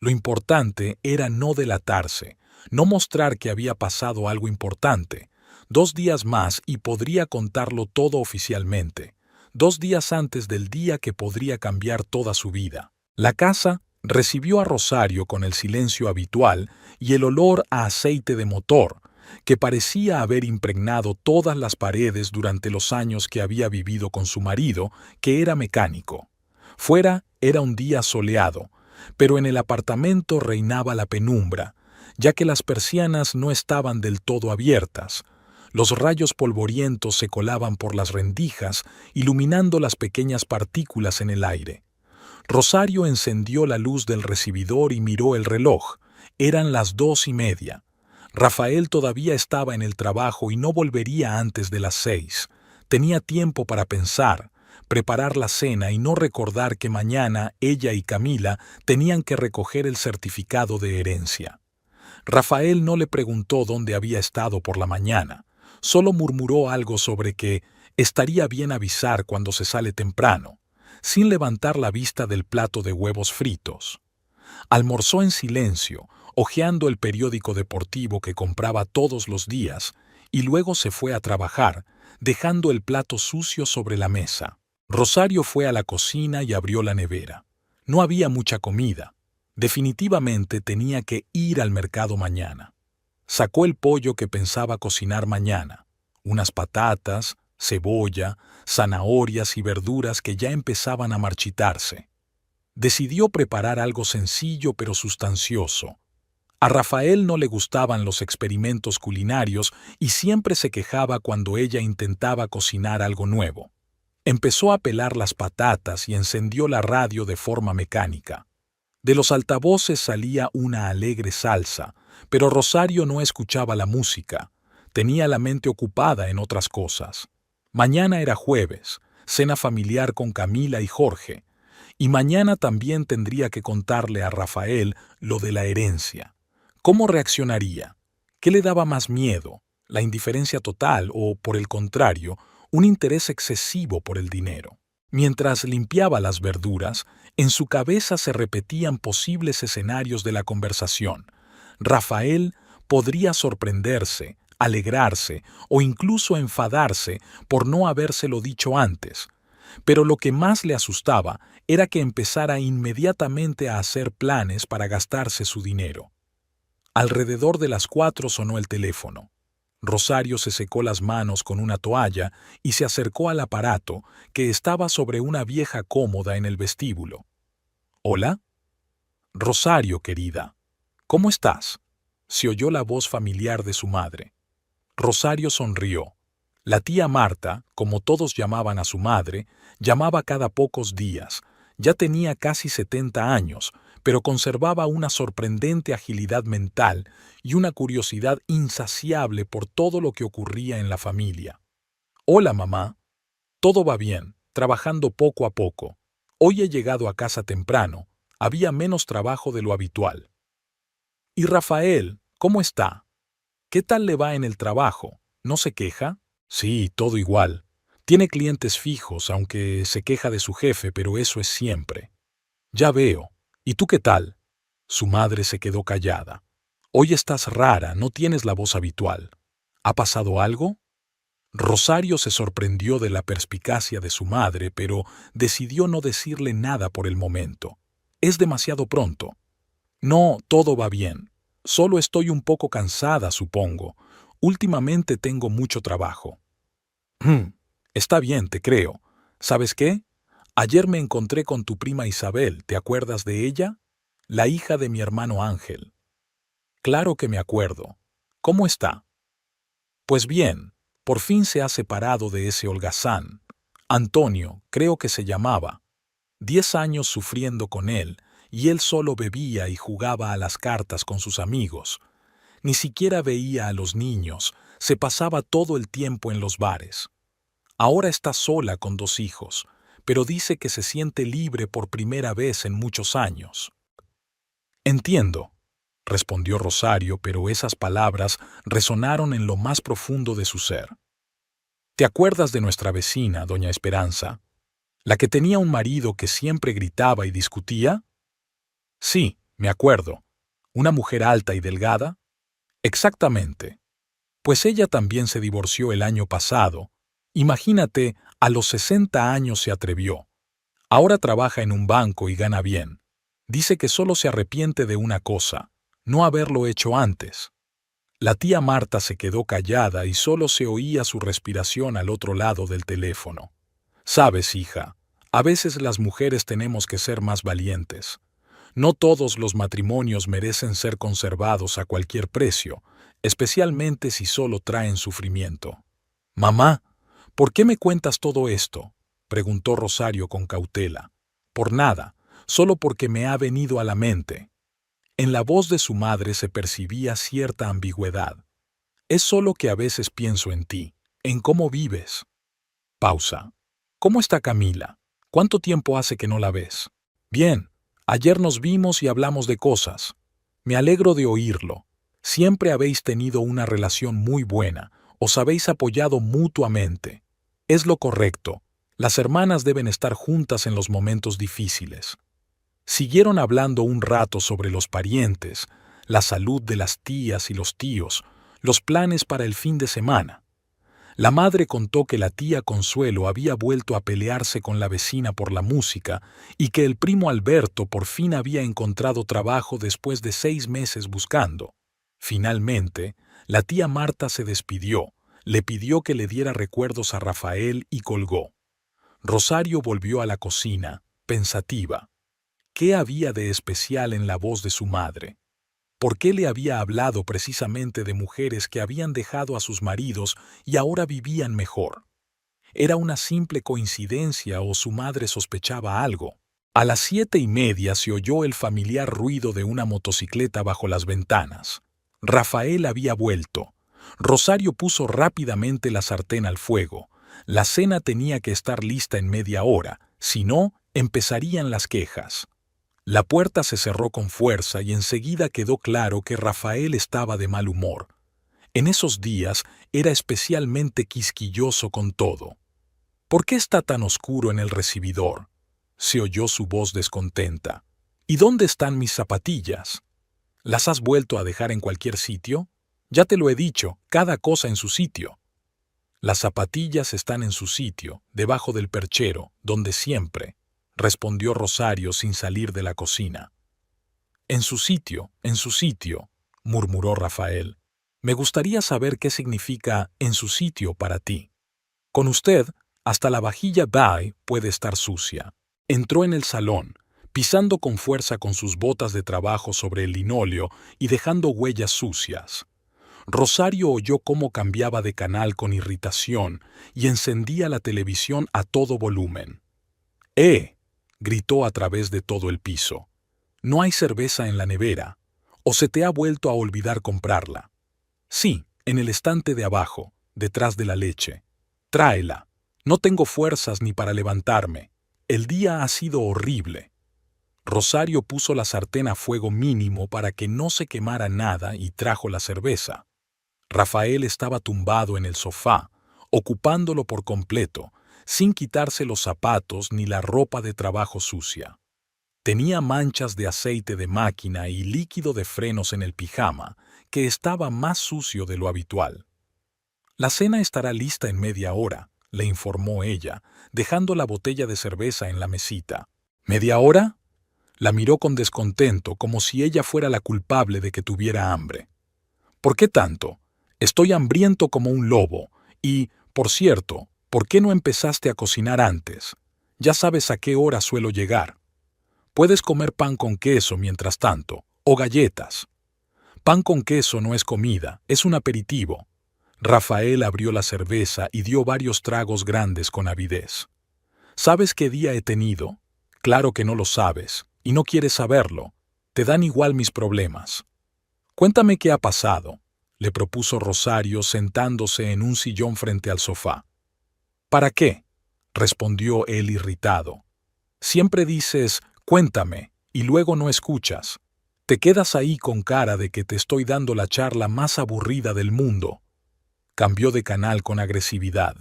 Lo importante era no delatarse, no mostrar que había pasado algo importante. 2 días más y podría contarlo todo oficialmente. 2 días antes del día que podría cambiar toda su vida. La casa recibió a Rosario con el silencio habitual y el olor a aceite de motor, que parecía haber impregnado todas las paredes durante los años que había vivido con su marido, que era mecánico. Fuera era un día soleado, pero en el apartamento reinaba la penumbra, ya que las persianas no estaban del todo abiertas. Los rayos polvorientos se colaban por las rendijas, iluminando las pequeñas partículas en el aire. Rosario encendió la luz del recibidor y miró el reloj. Eran las 2:30. Rafael todavía estaba en el trabajo y no volvería antes de las 6. Tenía tiempo para pensar, preparar la cena y no recordar que mañana ella y Camila tenían que recoger el certificado de herencia. Rafael no le preguntó dónde había estado por la mañana. Solo murmuró algo sobre que estaría bien avisar cuando se sale temprano, sin levantar la vista del plato de huevos fritos. Almorzó en silencio, hojeando el periódico deportivo que compraba todos los días, y luego se fue a trabajar, dejando el plato sucio sobre la mesa. Rosario fue a la cocina y abrió la nevera. No había mucha comida. Definitivamente tenía que ir al mercado mañana. Sacó el pollo que pensaba cocinar mañana, unas patatas, cebolla, zanahorias y verduras que ya empezaban a marchitarse. Decidió preparar algo sencillo pero sustancioso. A Rafael no le gustaban los experimentos culinarios y siempre se quejaba cuando ella intentaba cocinar algo nuevo. Empezó a pelar las patatas y encendió la radio de forma mecánica. De los altavoces salía una alegre salsa, pero Rosario no escuchaba la música. Tenía la mente ocupada en otras cosas. Mañana era jueves, cena familiar con Camila y Jorge, y mañana también tendría que contarle a Rafael lo de la herencia. ¿Cómo reaccionaría? ¿Qué le daba más miedo? ¿La indiferencia total o, por el contrario, un interés excesivo por el dinero? Mientras limpiaba las verduras, en su cabeza se repetían posibles escenarios de la conversación. Rafael podría sorprenderse, alegrarse o incluso enfadarse por no habérselo dicho antes. Pero lo que más le asustaba era que empezara inmediatamente a hacer planes para gastarse su dinero. Alrededor de las 4 sonó el teléfono. Rosario se secó las manos con una toalla y se acercó al aparato, que estaba sobre una vieja cómoda en el vestíbulo. ¿Hola? Rosario, querida. ¿Cómo estás? Se oyó la voz familiar de su madre. Rosario sonrió. La tía Marta, como todos llamaban a su madre, llamaba cada pocos días. Ya tenía casi 70 años, pero conservaba una sorprendente agilidad mental y una curiosidad insaciable por todo lo que ocurría en la familia. Hola, mamá. Todo va bien, trabajando poco a poco. Hoy he llegado a casa temprano. Había menos trabajo de lo habitual. ¿Y Rafael, cómo está? ¿Qué tal le va en el trabajo? ¿No se queja? Sí, todo igual. Tiene clientes fijos, aunque se queja de su jefe, pero eso es siempre. Ya veo. ¿Y tú qué tal? Su madre se quedó callada. Hoy estás rara, no tienes la voz habitual. ¿Ha pasado algo? Rosario se sorprendió de la perspicacia de su madre, pero decidió no decirle nada por el momento. Es demasiado pronto. No, todo va bien. Solo estoy un poco cansada, supongo. Últimamente tengo mucho trabajo. Está bien, te creo. ¿Sabes qué? Ayer me encontré con tu prima Isabel, ¿te acuerdas de ella? La hija de mi hermano Ángel. Claro que me acuerdo. ¿Cómo está? Pues bien, por fin se ha separado de ese holgazán. Antonio, creo que se llamaba. 10 años sufriendo con él, y él solo bebía y jugaba a las cartas con sus amigos. Ni siquiera veía a los niños, se pasaba todo el tiempo en los bares. Ahora está sola con 2 hijos, pero dice que se siente libre por primera vez en muchos años. Entiendo, respondió Rosario, pero esas palabras resonaron en lo más profundo de su ser. ¿Te acuerdas de nuestra vecina, doña Esperanza? ¿La que tenía un marido que siempre gritaba y discutía? Sí, me acuerdo. ¿Una mujer alta y delgada? Exactamente. Pues ella también se divorció el año pasado. Imagínate, a los 60 años se atrevió. Ahora trabaja en un banco y gana bien. Dice que solo se arrepiente de una cosa, no haberlo hecho antes. La tía Marta se quedó callada y solo se oía su respiración al otro lado del teléfono. Sabes, hija, a veces las mujeres tenemos que ser más valientes. No todos los matrimonios merecen ser conservados a cualquier precio, especialmente si solo traen sufrimiento. Mamá, ¿por qué me cuentas todo esto?, preguntó Rosario con cautela. Por nada, solo porque me ha venido a la mente. En la voz de su madre se percibía cierta ambigüedad. Es solo que a veces pienso en ti, en cómo vives. Pausa. ¿Cómo está Camila? ¿Cuánto tiempo hace que no la ves? Bien, ayer nos vimos y hablamos de cosas. Me alegro de oírlo. Siempre habéis tenido una relación muy buena, os habéis apoyado mutuamente. Es lo correcto. Las hermanas deben estar juntas en los momentos difíciles. Siguieron hablando un rato sobre los parientes, la salud de las tías y los tíos, los planes para el fin de semana. La madre contó que la tía Consuelo había vuelto a pelearse con la vecina por la música y que el primo Alberto por fin había encontrado trabajo después de 6 meses buscando. Finalmente, la tía Marta se despidió, le pidió que le diera recuerdos a Rafael y colgó. Rosario volvió a la cocina, pensativa. ¿Qué había de especial en la voz de su madre? ¿Por qué le había hablado precisamente de mujeres que habían dejado a sus maridos y ahora vivían mejor? ¿Era una simple coincidencia o su madre sospechaba algo? A las 7:30 se oyó el familiar ruido de una motocicleta bajo las ventanas. Rafael había vuelto. Rosario puso rápidamente la sartén al fuego. La cena tenía que estar lista en media hora, si no, empezarían las quejas. La puerta se cerró con fuerza y enseguida quedó claro que Rafael estaba de mal humor. En esos días era especialmente quisquilloso con todo. ¿Por qué está tan oscuro en el recibidor?, se oyó su voz descontenta. ¿Y dónde están mis zapatillas? ¿Las has vuelto a dejar en cualquier sitio? Ya te lo he dicho, cada cosa en su sitio. Las zapatillas están en su sitio, debajo del perchero, donde siempre, respondió Rosario sin salir de la cocina. En su sitio, murmuró Rafael. Me gustaría saber qué significa en su sitio para ti. Con usted, hasta la vajilla Bai puede estar sucia. Entró en el salón, pisando con fuerza con sus botas de trabajo sobre el linóleo y dejando huellas sucias. Rosario oyó cómo cambiaba de canal con irritación y encendía la televisión a todo volumen. Gritó a través de todo el piso. No hay cerveza en la nevera. ¿O se te ha vuelto a olvidar comprarla? Sí, en el estante de abajo, detrás de la leche. Tráela. No tengo fuerzas ni para levantarme. El día ha sido horrible. Rosario puso la sartén a fuego mínimo para que no se quemara nada y trajo la cerveza. Rafael estaba tumbado en el sofá, ocupándolo por completo, sin quitarse los zapatos ni la ropa de trabajo sucia. Tenía manchas de aceite de máquina y líquido de frenos en el pijama, que estaba más sucio de lo habitual. La cena estará lista en media hora, le informó ella, dejando la botella de cerveza en la mesita. ¿Media hora? La miró con descontento, como si ella fuera la culpable de que tuviera hambre. ¿Por qué tanto? Estoy hambriento como un lobo. Y, por cierto, ¿por qué no empezaste a cocinar antes? Ya sabes a qué hora suelo llegar. Puedes comer pan con queso mientras tanto, o galletas. Pan con queso no es comida, es un aperitivo. Rafael abrió la cerveza y dio varios tragos grandes con avidez. ¿Sabes qué día he tenido? Claro que no lo sabes, y no quieres saberlo. Te dan igual mis problemas. Cuéntame qué ha pasado, le propuso Rosario sentándose en un sillón frente al sofá. ¿Para qué?, respondió él irritado. Siempre dices, cuéntame, y luego no escuchas. Te quedas ahí con cara de que te estoy dando la charla más aburrida del mundo. Cambió de canal con agresividad.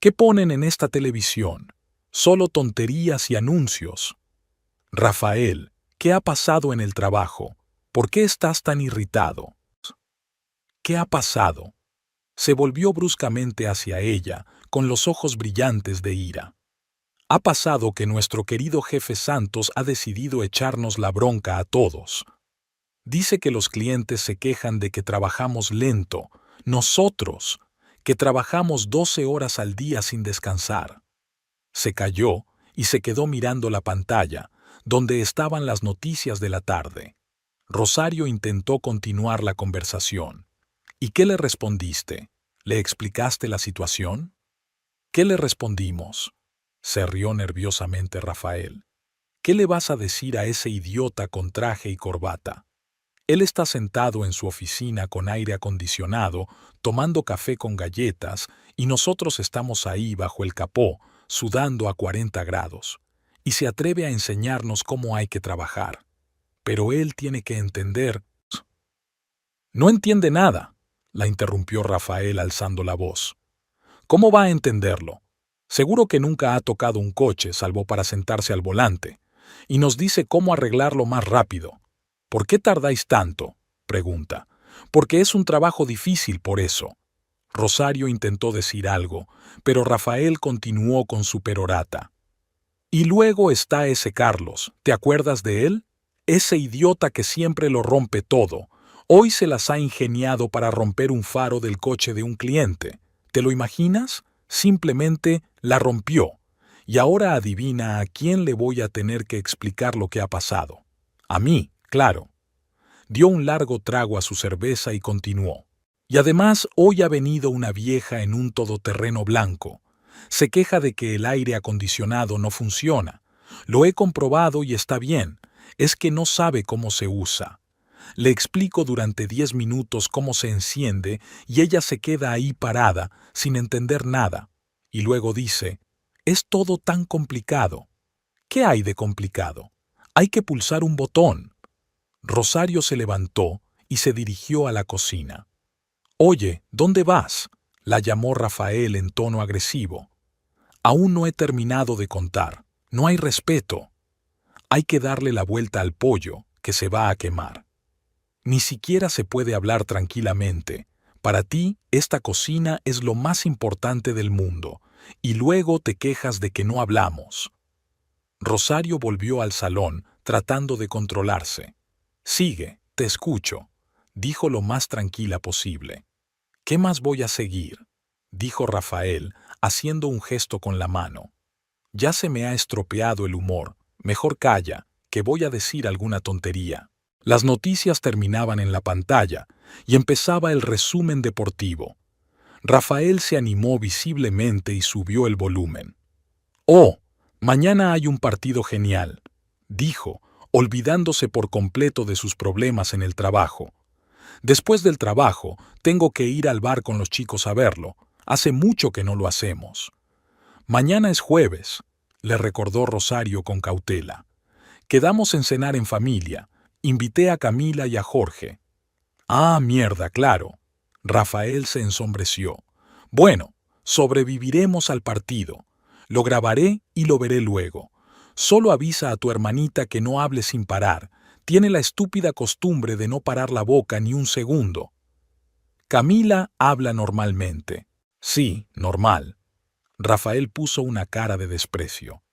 ¿Qué ponen en esta televisión? Solo tonterías y anuncios. Rafael, ¿qué ha pasado en el trabajo? ¿Por qué estás tan irritado? ¿Qué ha pasado? Se volvió bruscamente hacia ella, con los ojos brillantes de ira. Ha pasado que nuestro querido jefe Santos ha decidido echarnos la bronca a todos. Dice que los clientes se quejan de que trabajamos lento, nosotros, que trabajamos 12 horas al día sin descansar. Se calló y se quedó mirando la pantalla, donde estaban las noticias de la tarde. Rosario intentó continuar la conversación. ¿Y qué le respondiste? ¿Le explicaste la situación? ¿Qué le respondimos? Se rió nerviosamente Rafael. ¿Qué le vas a decir a ese idiota con traje y corbata? Él está sentado en su oficina con aire acondicionado, tomando café con galletas, y nosotros estamos ahí bajo el capó, sudando a 40 grados. Y se atreve a enseñarnos cómo hay que trabajar. Pero él tiene que entender. No entiende nada, la interrumpió Rafael alzando la voz. ¿Cómo va a entenderlo? Seguro que nunca ha tocado un coche salvo para sentarse al volante, y nos dice cómo arreglarlo más rápido. ¿Por qué tardáis tanto?, pregunta. Porque es un trabajo difícil por eso. Rosario intentó decir algo, pero Rafael continuó con su perorata. Y luego está ese Carlos, ¿te acuerdas de él? Ese idiota que siempre lo rompe todo. Hoy se las ha ingeniado para romper un faro del coche de un cliente. ¿Te lo imaginas? Simplemente la rompió. Y ahora adivina a quién le voy a tener que explicar lo que ha pasado. A mí, claro. Dio un largo trago a su cerveza y continuó. Y además hoy ha venido una vieja en un todoterreno blanco. Se queja de que el aire acondicionado no funciona. Lo he comprobado y está bien. Es que no sabe cómo se usa. Le explico durante 10 minutos cómo se enciende y ella se queda ahí parada, sin entender nada. Y luego dice, es todo tan complicado. ¿Qué hay de complicado? Hay que pulsar un botón. Rosario se levantó y se dirigió a la cocina. Oye, ¿dónde vas?, la llamó Rafael en tono agresivo. Aún no he terminado de contar. No hay respeto. Hay que darle la vuelta al pollo, que se va a quemar. Ni siquiera se puede hablar tranquilamente. Para ti, esta cocina es lo más importante del mundo, y luego te quejas de que no hablamos. Rosario volvió al salón, tratando de controlarse. Sigue, te escucho, dijo lo más tranquila posible. ¿Qué más voy a seguir?, dijo Rafael, haciendo un gesto con la mano. Ya se me ha estropeado el humor. Mejor calla, que voy a decir alguna tontería. Las noticias terminaban en la pantalla y empezaba el resumen deportivo. Rafael se animó visiblemente y subió el volumen. «Oh, mañana hay un partido genial», dijo, olvidándose por completo de sus problemas en el trabajo. «Después del trabajo, tengo que ir al bar con los chicos a verlo. Hace mucho que no lo hacemos». «Mañana es jueves», le recordó Rosario con cautela. «Quedamos en cenar en familia. Invité a Camila y a Jorge». «Ah, mierda, claro». Rafael se ensombreció. «Bueno, sobreviviremos al partido. Lo grabaré y lo veré luego. Solo avisa a tu hermanita que no hable sin parar. Tiene la estúpida costumbre de no parar la boca ni un segundo». Camila habla normalmente. Sí, normal. Rafael puso una cara de desprecio.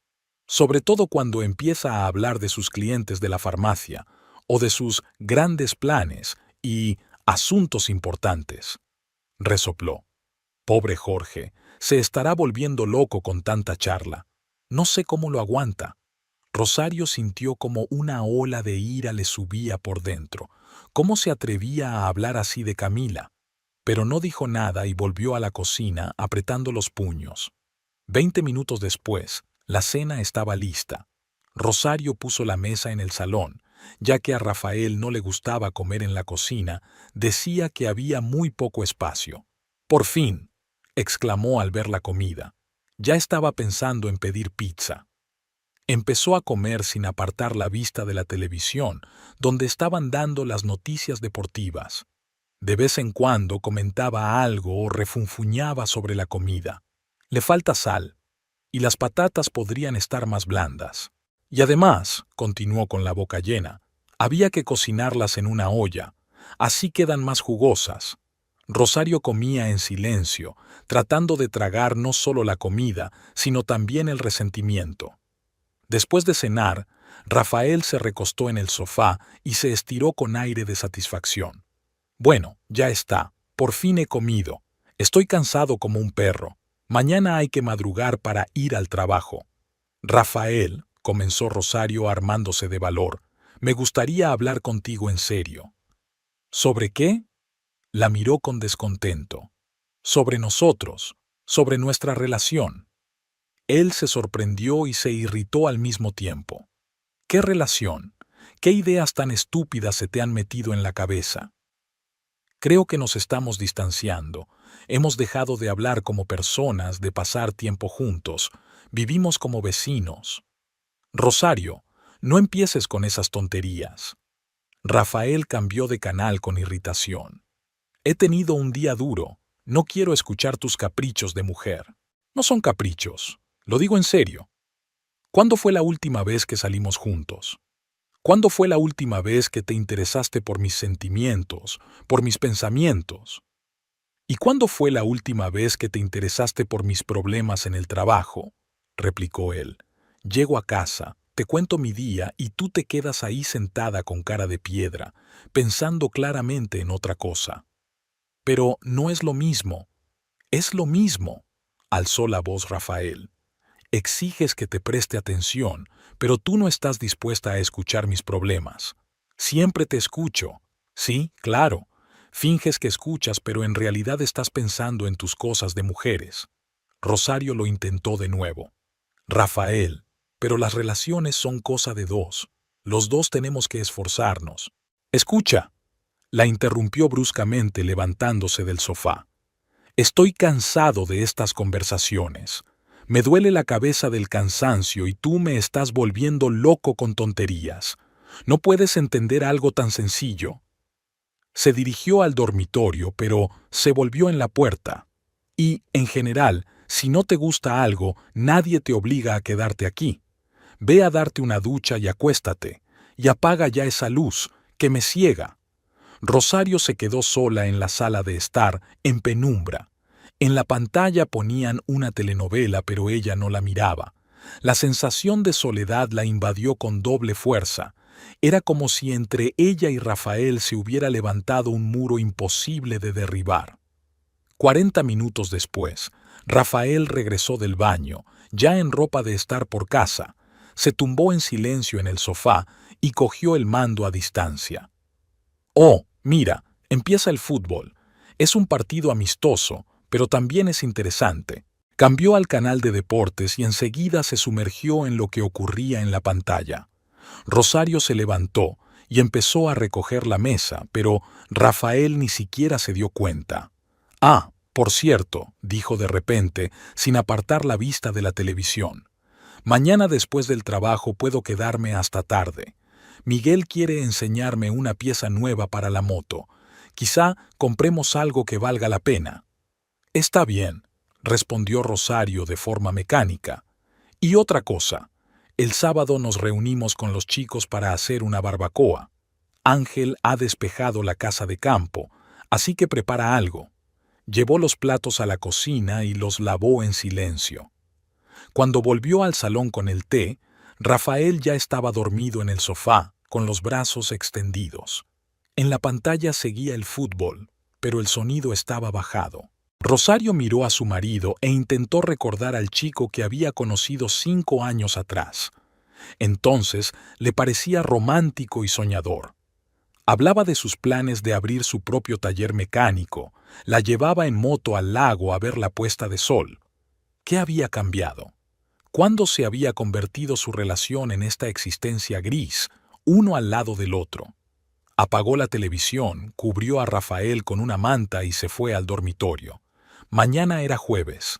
Sobre todo cuando empieza a hablar de sus clientes de la farmacia, o de sus grandes planes y asuntos importantes. Resopló. Pobre Jorge, se estará volviendo loco con tanta charla. No sé cómo lo aguanta. Rosario sintió como una ola de ira le subía por dentro. ¿Cómo se atrevía a hablar así de Camila? Pero no dijo nada y volvió a la cocina apretando los puños. 20 minutos después, la cena estaba lista. Rosario puso la mesa en el salón, ya que a Rafael no le gustaba comer en la cocina, decía que había muy poco espacio. «Por fin», exclamó al ver la comida. Ya estaba pensando en pedir pizza. Empezó a comer sin apartar la vista de la televisión, donde estaban dando las noticias deportivas. De vez en cuando comentaba algo o refunfuñaba sobre la comida. Le falta sal, y las patatas podrían estar más blandas. Y además, continuó con la boca llena, había que cocinarlas en una olla, así quedan más jugosas. Rosario comía en silencio, tratando de tragar no solo la comida, sino también el resentimiento. Después de cenar, Rafael se recostó en el sofá y se estiró con aire de satisfacción. Bueno, ya está, por fin he comido. Estoy cansado como un perro. Mañana hay que madrugar para ir al trabajo. Rafael, comenzó Rosario armándose de valor, me gustaría hablar contigo en serio. ¿Sobre qué? La miró con descontento. Sobre nosotros, sobre nuestra relación. Él se sorprendió y se irritó al mismo tiempo. ¿Qué relación? ¿Qué ideas tan estúpidas se te han metido en la cabeza? Creo que nos estamos distanciando. Hemos dejado de hablar como personas, de pasar tiempo juntos. Vivimos como vecinos. Rosario, no empieces con esas tonterías. Rafael cambió de canal con irritación. He tenido un día duro. No quiero escuchar tus caprichos de mujer. No son caprichos. Lo digo en serio. ¿Cuándo fue la última vez que salimos juntos? ¿Cuándo fue la última vez que te interesaste por mis sentimientos, por mis pensamientos? ¿Y cuándo fue la última vez que te interesaste por mis problemas en el trabajo? Replicó él. Llego a casa, te cuento mi día y tú te quedas ahí sentada con cara de piedra, pensando claramente en otra cosa. Pero no es lo mismo. Es lo mismo, alzó la voz Rafael. Exiges que te preste atención, pero tú no estás dispuesta a escuchar mis problemas. Siempre te escucho. Sí, claro. Finges que escuchas, pero en realidad estás pensando en tus cosas de mujeres. Rosario lo intentó de nuevo. Rafael, pero las relaciones son cosa de dos. Los dos tenemos que esforzarnos. Escucha, la interrumpió bruscamente levantándose del sofá. Estoy cansado de estas conversaciones. Me duele la cabeza del cansancio y tú me estás volviendo loco con tonterías. No puedes entender algo tan sencillo. Se dirigió al dormitorio, pero se volvió en la puerta. Y, en general, si no te gusta algo, nadie te obliga a quedarte aquí. Ve a darte una ducha y acuéstate, y apaga ya esa luz, que me ciega. Rosario se quedó sola en la sala de estar, en penumbra. En la pantalla ponían una telenovela, pero ella no la miraba. La sensación de soledad la invadió con doble fuerza. Era como si entre ella y Rafael se hubiera levantado un muro imposible de derribar. 40 minutos después, Rafael regresó del baño, ya en ropa de estar por casa. Se tumbó en silencio en el sofá y cogió el mando a distancia. «Oh, mira, empieza el fútbol. Es un partido amistoso, pero también es interesante». Cambió al canal de deportes y enseguida se sumergió en lo que ocurría en la pantalla. Rosario se levantó y empezó a recoger la mesa, pero Rafael ni siquiera se dio cuenta. «Ah, por cierto», dijo de repente, sin apartar la vista de la televisión. «Mañana después del trabajo puedo quedarme hasta tarde. Miguel quiere enseñarme una pieza nueva para la moto. Quizá compremos algo que valga la pena». «Está bien», respondió Rosario de forma mecánica. «Y otra cosa, el sábado nos reunimos con los chicos para hacer una barbacoa. Ángel ha despejado la casa de campo, así que prepara algo». Llevó los platos a la cocina y los lavó en silencio. Cuando volvió al salón con el té, Rafael ya estaba dormido en el sofá, con los brazos extendidos. En la pantalla seguía el fútbol, pero el sonido estaba bajado. Rosario miró a su marido e intentó recordar al chico que había conocido 5 años atrás. Entonces le parecía romántico y soñador. Hablaba de sus planes de abrir su propio taller mecánico, la llevaba en moto al lago a ver la puesta de sol. ¿Qué había cambiado? ¿Cuándo se había convertido su relación en esta existencia gris, uno al lado del otro? Apagó la televisión, cubrió a Rafael con una manta y se fue al dormitorio. Mañana era jueves.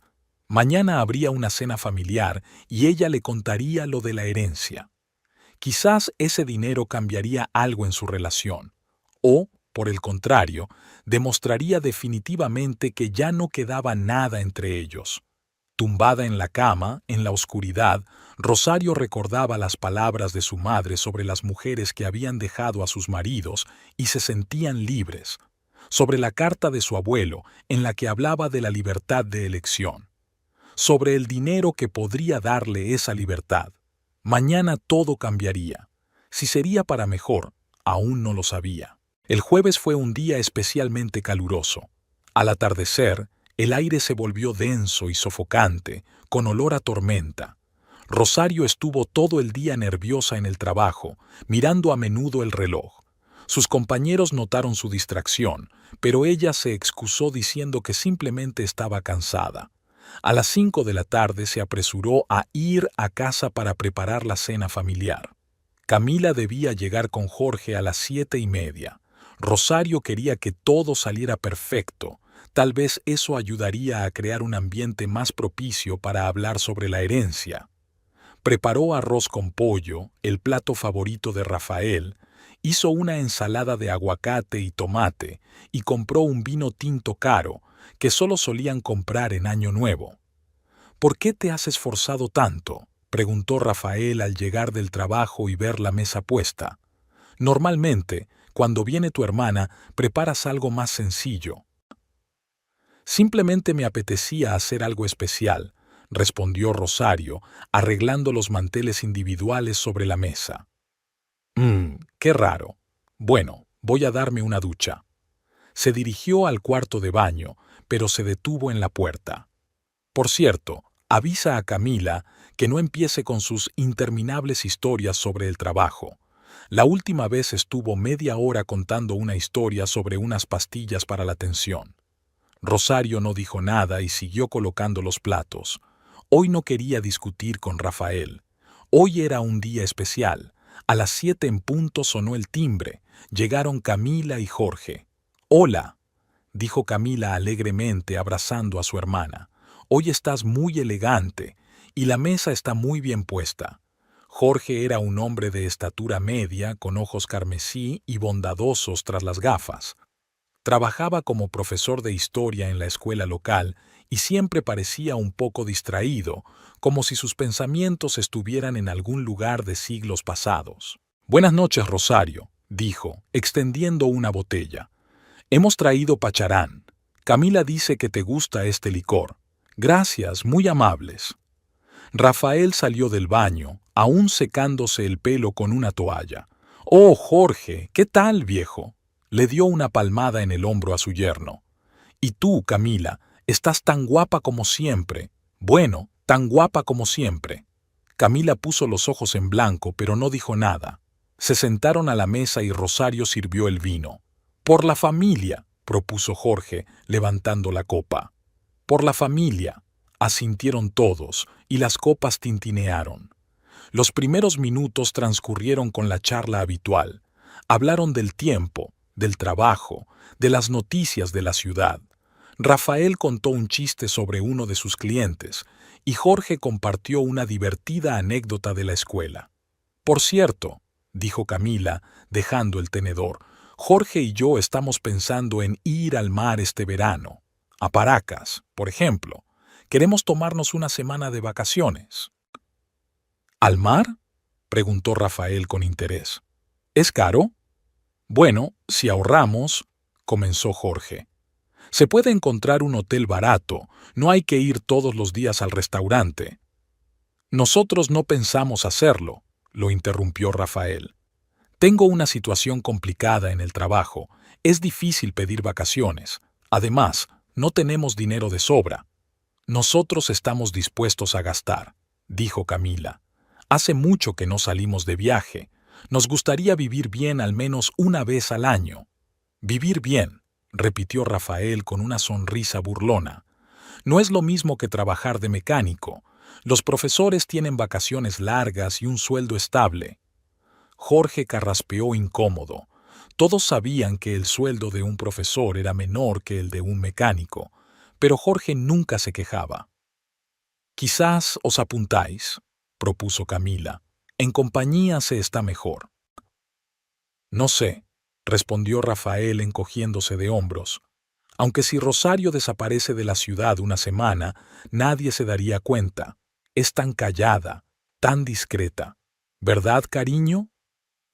Mañana habría una cena familiar y ella le contaría lo de la herencia. Quizás ese dinero cambiaría algo en su relación, o, por el contrario, demostraría definitivamente que ya no quedaba nada entre ellos. Tumbada en la cama, en la oscuridad, Rosario recordaba las palabras de su madre sobre las mujeres que habían dejado a sus maridos y se sentían libres, sobre la carta de su abuelo en la que hablaba de la libertad de elección, sobre el dinero que podría darle esa libertad. Mañana todo cambiaría. Si sería para mejor, aún no lo sabía. El jueves fue un día especialmente caluroso. Al atardecer, el aire se volvió denso y sofocante, con olor a tormenta. Rosario estuvo todo el día nerviosa en el trabajo, mirando a menudo el reloj. Sus compañeros notaron su distracción, pero ella se excusó diciendo que simplemente estaba cansada. A las 5 de la tarde se apresuró a ir a casa para preparar la cena familiar. Camila debía llegar con Jorge a las 7:30. Rosario quería que todo saliera perfecto. Tal vez eso ayudaría a crear un ambiente más propicio para hablar sobre la herencia. Preparó arroz con pollo, el plato favorito de Rafael, hizo una ensalada de aguacate y tomate y compró un vino tinto caro que solo solían comprar en Año Nuevo. ¿Por qué te has esforzado tanto?, preguntó Rafael al llegar del trabajo y ver la mesa puesta. Normalmente, cuando viene tu hermana, preparas algo más sencillo. Simplemente me apetecía hacer algo especial, respondió Rosario, arreglando los manteles individuales sobre la mesa. Qué raro. Bueno, voy a darme una ducha. Se dirigió al cuarto de baño, pero se detuvo en la puerta. Por cierto, avisa a Camila que no empiece con sus interminables historias sobre el trabajo. La última vez estuvo media hora contando una historia sobre unas pastillas para la tensión. Rosario no dijo nada y siguió colocando los platos. Hoy no quería discutir con Rafael. Hoy era un día especial. A las 7 en punto sonó el timbre. Llegaron Camila y Jorge. «Hola», dijo Camila alegremente abrazando a su hermana. «Hoy estás muy elegante y la mesa está muy bien puesta». Jorge era un hombre de estatura media, con ojos carmesí y bondadosos tras las gafas. Trabajaba como profesor de historia en la escuela local y siempre parecía un poco distraído, como si sus pensamientos estuvieran en algún lugar de siglos pasados. «Buenas noches, Rosario», dijo, extendiendo una botella. «Hemos traído pacharán. Camila dice que te gusta este licor. Gracias, muy amables». Rafael salió del baño, aún secándose el pelo con una toalla. «Oh, Jorge, ¿qué tal, viejo?», le dio una palmada en el hombro a su yerno. «Y tú, Camila, estás tan guapa como siempre. Bueno, tan guapa como siempre». Camila puso los ojos en blanco, pero no dijo nada. Se sentaron a la mesa y Rosario sirvió el vino. «Por la familia», propuso Jorge, levantando la copa. «Por la familia», asintieron todos, y las copas tintinearon. Los primeros minutos transcurrieron con la charla habitual. Hablaron del tiempo, del trabajo, de las noticias de la ciudad. Rafael contó un chiste sobre uno de sus clientes, y Jorge compartió una divertida anécdota de la escuela. «Por cierto», dijo Camila, dejando el tenedor, «Jorge y yo estamos pensando en ir al mar este verano. A Paracas, por ejemplo. Queremos tomarnos una semana de vacaciones». «¿Al mar?», preguntó Rafael con interés. «¿Es caro?». «Bueno, si ahorramos», comenzó Jorge. «Se puede encontrar un hotel barato, no hay que ir todos los días al restaurante». «Nosotros no pensamos hacerlo», lo interrumpió Rafael. «Tengo una situación complicada en el trabajo, es difícil pedir vacaciones. Además, no tenemos dinero de sobra». «Nosotros estamos dispuestos a gastar», dijo Camila. «Hace mucho que no salimos de viaje. Nos gustaría vivir bien al menos una vez al año». «Vivir bien», repitió Rafael con una sonrisa burlona. «No es lo mismo que trabajar de mecánico. Los profesores tienen vacaciones largas y un sueldo estable». Jorge carraspeó incómodo. Todos sabían que el sueldo de un profesor era menor que el de un mecánico, pero Jorge nunca se quejaba. Quizás os apuntáis, propuso Camila. En compañía se está mejor. No sé, respondió Rafael encogiéndose de hombros. Aunque si Rosario desaparece de la ciudad una semana, nadie se daría cuenta. Es tan callada, tan discreta. ¿Verdad, cariño?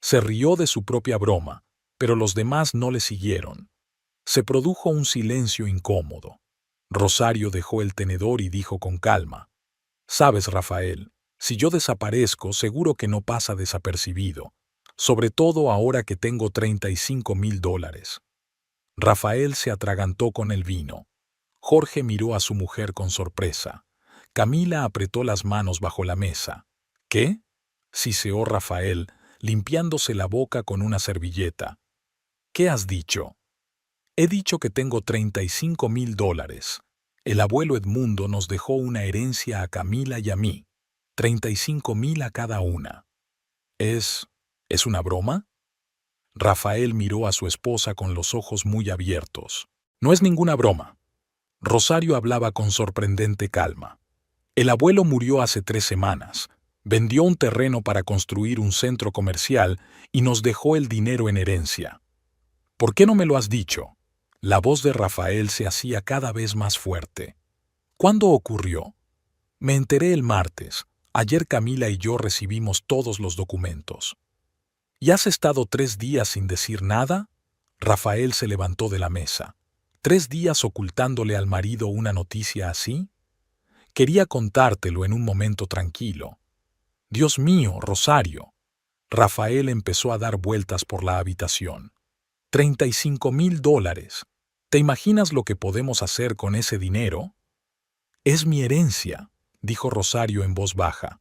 Se rió de su propia broma, pero los demás no le siguieron. Se produjo un silencio incómodo. Rosario dejó el tenedor y dijo con calma: «Sabes, Rafael, si yo desaparezco, seguro que no pasa desapercibido, sobre todo ahora que tengo $35,000». Rafael se atragantó con el vino. Jorge miró a su mujer con sorpresa. Camila apretó las manos bajo la mesa. «¿Qué?», siseó Rafael, limpiándose la boca con una servilleta. «¿Qué has dicho?». «He dicho que tengo $35,000. El abuelo Edmundo nos dejó una herencia a Camila y a mí. 35,000 a cada una». ¿Es una broma?». Rafael miró a su esposa con los ojos muy abiertos. «No es ninguna broma». Rosario hablaba con sorprendente calma. «El abuelo murió hace 3 semanas. Vendió un terreno para construir un centro comercial y nos dejó el dinero en herencia». «¿Por qué no me lo has dicho?». La voz de Rafael se hacía cada vez más fuerte. «¿Cuándo ocurrió?». «Me enteré el martes. Ayer Camila y yo recibimos todos los documentos». «¿Y has estado 3 días sin decir nada?». Rafael se levantó de la mesa. ¿3 días ocultándole al marido una noticia así? Quería contártelo en un momento tranquilo. «Dios mío, Rosario». Rafael empezó a dar vueltas por la habitación. $35,000. ¿Te imaginas lo que podemos hacer con ese dinero? «Es mi herencia», dijo Rosario en voz baja.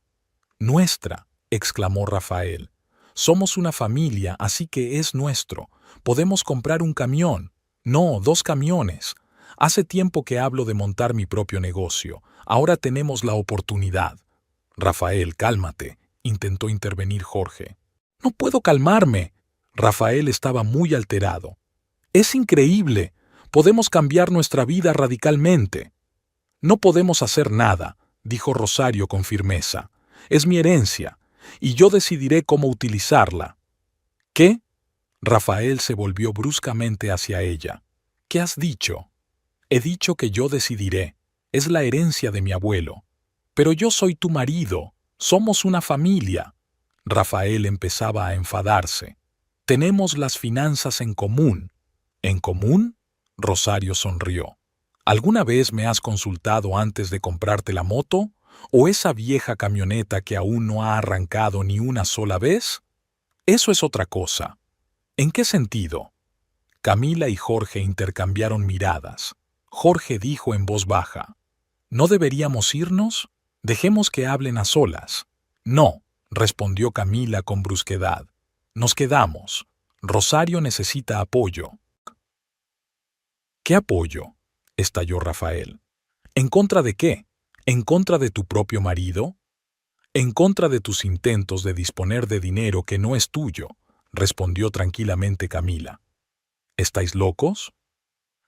«Nuestra», exclamó Rafael. «Somos una familia, así que es nuestro. Podemos comprar un camión. No, 2 camiones. Hace tiempo que hablo de montar mi propio negocio. Ahora tenemos la oportunidad». «Rafael, cálmate», intentó intervenir Jorge. «No puedo calmarme». Rafael estaba muy alterado. «Es increíble. Podemos cambiar nuestra vida radicalmente». «No podemos hacer nada», dijo Rosario con firmeza. «Es mi herencia, y yo decidiré cómo utilizarla». «¿Qué?». Rafael se volvió bruscamente hacia ella. «¿Qué has dicho?». «He dicho que yo decidiré. Es la herencia de mi abuelo». «Pero yo soy tu marido. Somos una familia». Rafael empezaba a enfadarse. «Tenemos las finanzas en común». «¿En común?». Rosario sonrió. «¿Alguna vez me has consultado antes de comprarte la moto? ¿O esa vieja camioneta que aún no ha arrancado ni una sola vez? Eso es otra cosa». «¿En qué sentido?». Camila y Jorge intercambiaron miradas. Jorge dijo en voz baja: «¿No deberíamos irnos? Dejemos que hablen a solas». «No», respondió Camila con brusquedad. «Nos quedamos. Rosario necesita apoyo». «¿Qué apoyo?», estalló Rafael. «¿En contra de qué? ¿En contra de tu propio marido?». «En contra de tus intentos de disponer de dinero que no es tuyo», respondió tranquilamente Camila. «¿Estáis locos?».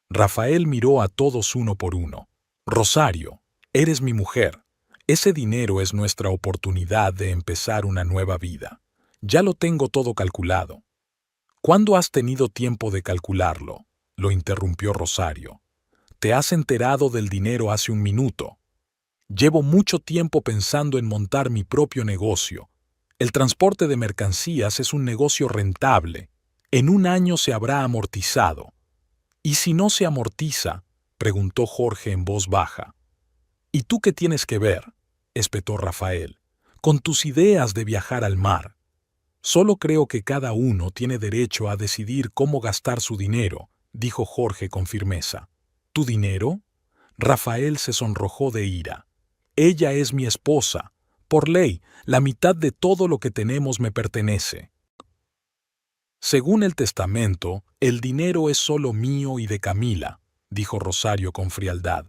Rafael miró a todos uno por uno. «Rosario, eres mi mujer. Ese dinero es nuestra oportunidad de empezar una nueva vida. Ya lo tengo todo calculado». «¿Cuándo has tenido tiempo de calcularlo?», lo interrumpió Rosario. «Te has enterado del dinero hace un minuto». «Llevo mucho tiempo pensando en montar mi propio negocio. El transporte de mercancías es un negocio rentable. En un año se habrá amortizado». «¿Y si no se amortiza?», preguntó Jorge en voz baja. «¿Y tú qué tienes que ver?», espetó Rafael, «con tus ideas de viajar al mar. Solo creo que cada uno tiene derecho a decidir cómo gastar su dinero», dijo Jorge con firmeza. «¿Tu dinero?». Rafael se sonrojó de ira. «Ella es mi esposa. Por ley, la mitad de todo lo que tenemos me pertenece». «Según el testamento, el dinero es solo mío y de Camila», dijo Rosario con frialdad.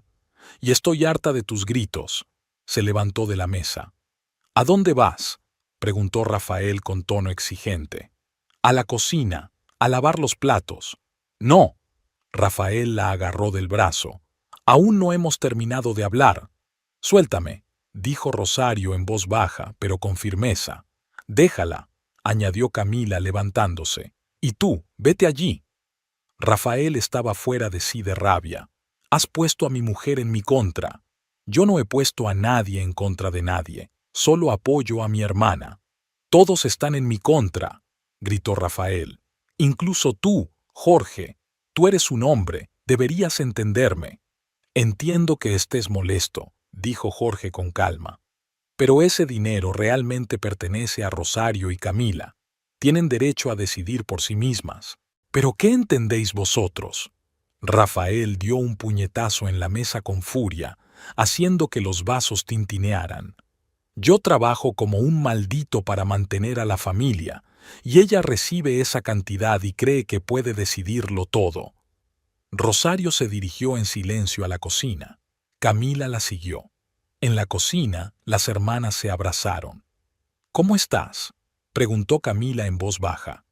«Y estoy harta de tus gritos». Se levantó de la mesa. «¿A dónde vas?», preguntó Rafael con tono exigente. «A la cocina, a lavar los platos». «No». Rafael la agarró del brazo. «Aún no hemos terminado de hablar. Suéltame». dijo Rosario en voz baja, pero con firmeza. Déjala, añadió Camila levantándose. Y tú, vete allí. Rafael estaba fuera de sí de rabia. Has puesto a mi mujer en mi contra. Yo no he puesto a nadie en contra de nadie, solo apoyo a mi hermana. Todos están en mi contra, gritó Rafael. Incluso tú, Jorge. Tú eres un hombre, deberías entenderme. Entiendo que estés molesto, dijo Jorge con calma. Pero ese dinero realmente pertenece a Rosario y Camila. Tienen derecho a decidir por sí mismas. ¿Pero qué entendéis vosotros? Rafael dio un puñetazo en la mesa con furia, haciendo que los vasos tintinearan. Yo trabajo como un maldito para mantener a la familia, y ella recibe esa cantidad y cree que puede decidirlo todo. Rosario se dirigió en silencio a la cocina. Camila la siguió. En la cocina, las hermanas se abrazaron. ¿Cómo estás?, preguntó Camila en voz baja.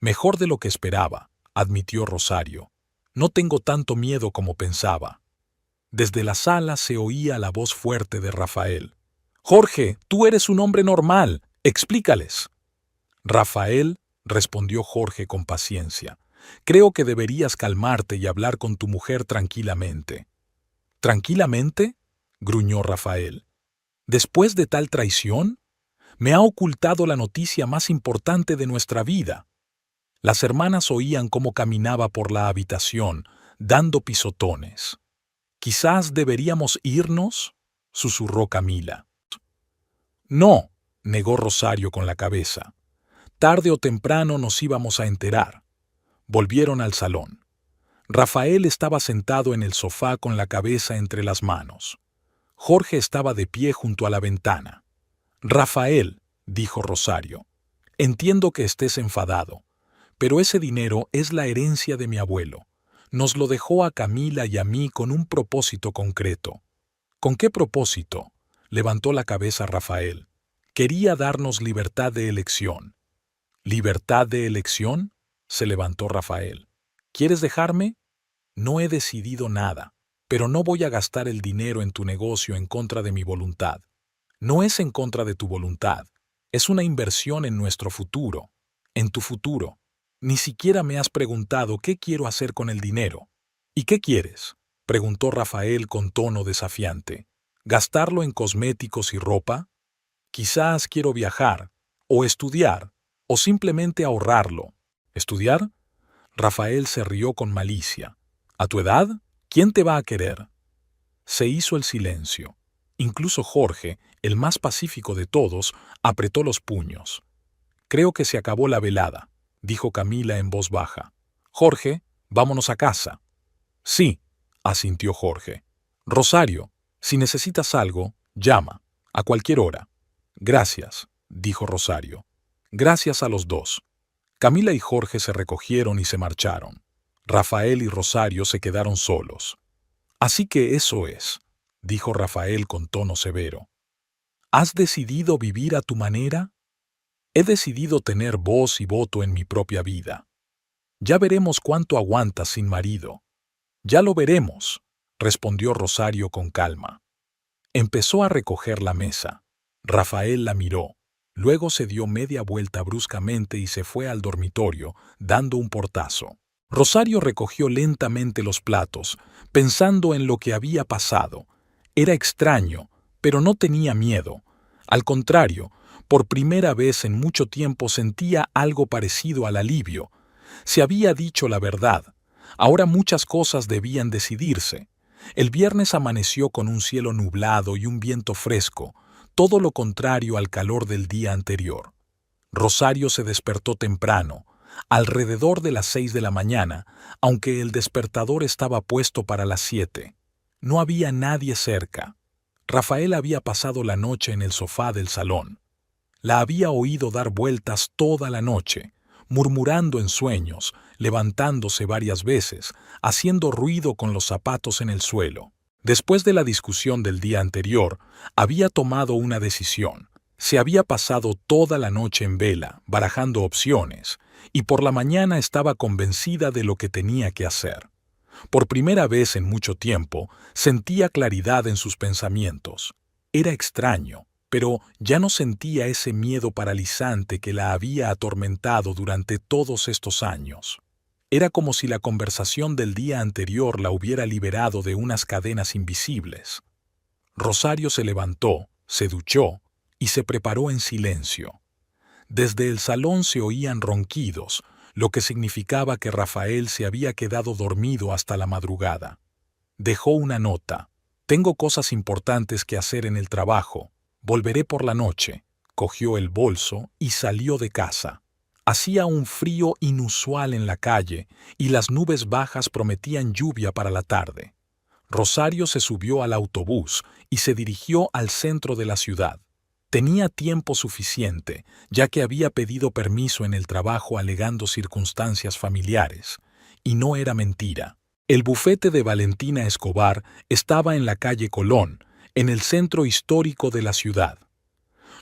Mejor de lo que esperaba, admitió Rosario. No tengo tanto miedo como pensaba. Desde la sala se oía la voz fuerte de Rafael. Jorge, tú eres un hombre normal, explícales. Rafael, respondió Jorge con paciencia, creo que deberías calmarte y hablar con tu mujer tranquilamente. ¿Tranquilamente?, gruñó Rafael. ¿Después de tal traición? Me ha ocultado la noticia más importante de nuestra vida. Las hermanas oían cómo caminaba por la habitación, dando pisotones. «¿Quizás deberíamos irnos?», susurró Camila. «No», negó Rosario con la cabeza. «Tarde o temprano nos íbamos a enterar». Volvieron al salón. Rafael estaba sentado en el sofá con la cabeza entre las manos. Jorge estaba de pie junto a la ventana. «Rafael», dijo Rosario, «entiendo que estés enfadado, pero ese dinero es la herencia de mi abuelo. Nos lo dejó a Camila y a mí con un propósito concreto». «¿Con qué propósito?», levantó la cabeza Rafael. «Quería darnos libertad de elección». «¿Libertad de elección?», se levantó Rafael. «¿Quieres dejarme?». «No he decidido nada, pero no voy a gastar el dinero en tu negocio en contra de mi voluntad». «No es en contra de tu voluntad, es una inversión en nuestro futuro, en tu futuro. Ni siquiera me has preguntado qué quiero hacer con el dinero». «¿Y qué quieres?», preguntó Rafael con tono desafiante. «¿Gastarlo en cosméticos y ropa? Quizás quiero viajar, o estudiar, o simplemente ahorrarlo». «¿Estudiar?». Rafael se rió con malicia. «¿A tu edad? ¿Quién te va a querer?». Se hizo el silencio. Incluso Jorge, el más pacífico de todos, apretó los puños. «Creo que se acabó la velada», dijo Camila en voz baja. «Jorge, vámonos a casa». «Sí», asintió Jorge. «Rosario, si necesitas algo, llama, a cualquier hora». «Gracias», dijo Rosario. «Gracias a los dos». Camila y Jorge se recogieron y se marcharon. Rafael y Rosario se quedaron solos. «Así que eso es», dijo Rafael con tono severo. «¿Has decidido vivir a tu manera?». «He decidido tener voz y voto en mi propia vida». «Ya veremos cuánto aguantas sin marido». «Ya lo veremos», respondió Rosario con calma. Empezó a recoger la mesa. Rafael la miró. Luego se dio media vuelta bruscamente y se fue al dormitorio, dando un portazo. Rosario recogió lentamente los platos, pensando en lo que había pasado. Era extraño, pero no tenía miedo. Al contrario, por primera vez en mucho tiempo sentía algo parecido al alivio. Se había dicho la verdad. Ahora muchas cosas debían decidirse. El viernes amaneció con un cielo nublado y un viento fresco, todo lo contrario al calor del día anterior. Rosario se despertó temprano, alrededor de las 6 de la mañana, aunque el despertador estaba puesto para las 7. No había nadie cerca. Rafael había pasado la noche en el sofá del salón. La había oído dar vueltas toda la noche, murmurando en sueños, levantándose varias veces, haciendo ruido con los zapatos en el suelo. Después de la discusión del día anterior, había tomado una decisión. Se había pasado toda la noche en vela, barajando opciones, y por la mañana estaba convencida de lo que tenía que hacer. Por primera vez en mucho tiempo, sentía claridad en sus pensamientos. Era extraño, pero ya no sentía ese miedo paralizante que la había atormentado durante todos estos años. Era como si la conversación del día anterior la hubiera liberado de unas cadenas invisibles. Rosario se levantó, se duchó y se preparó en silencio. Desde el salón se oían ronquidos, lo que significaba que Rafael se había quedado dormido hasta la madrugada. Dejó una nota. Tengo cosas importantes que hacer en el trabajo. Volveré por la noche. Cogió el bolso y salió de casa. Hacía un frío inusual en la calle y las nubes bajas prometían lluvia para la tarde. Rosario se subió al autobús y se dirigió al centro de la ciudad. Tenía tiempo suficiente, ya que había pedido permiso en el trabajo alegando circunstancias familiares. Y no era mentira. El bufete de Valentina Escobar estaba en la calle Colón, en el centro histórico de la ciudad.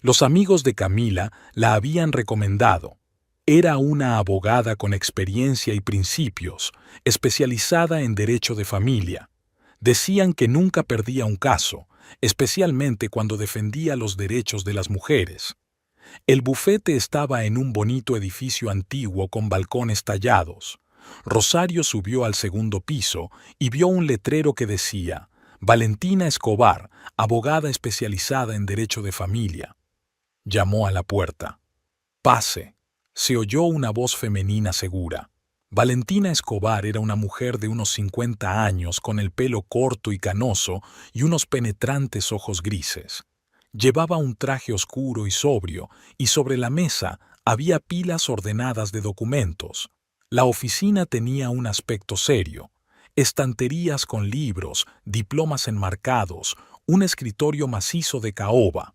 Los amigos de Camila la habían recomendado. Era una abogada con experiencia y principios, especializada en derecho de familia. Decían que nunca perdía un caso, especialmente cuando defendía los derechos de las mujeres. El bufete estaba en un bonito edificio antiguo con balcones tallados. Rosario subió al segundo piso y vio un letrero que decía: Valentina Escobar, abogada especializada en derecho de familia. Llamó a la puerta. «Pase», se oyó una voz femenina segura. Valentina Escobar era una mujer de unos 50 años con el pelo corto y canoso y unos penetrantes ojos grises. Llevaba un traje oscuro y sobrio, y sobre la mesa había pilas ordenadas de documentos. La oficina tenía un aspecto serio: estanterías con libros, diplomas enmarcados, un escritorio macizo de caoba.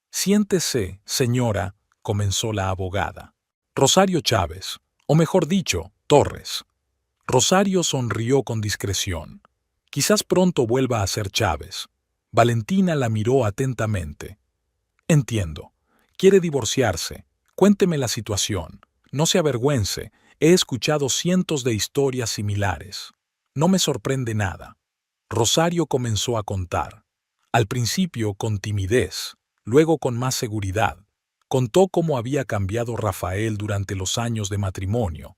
«Siéntese, señora», comenzó la abogada. «Rosario Chávez, o mejor dicho, Torres». Rosario sonrió con discreción. «Quizás pronto vuelva a ser Chávez». Valentina la miró atentamente. «Entiendo. Quiere divorciarse. Cuénteme la situación. No se avergüence. He escuchado cientos de historias similares. No me sorprende nada». Rosario comenzó a contar. Al principio con timidez, luego con más seguridad. Contó cómo había cambiado Rafael durante los años de matrimonio,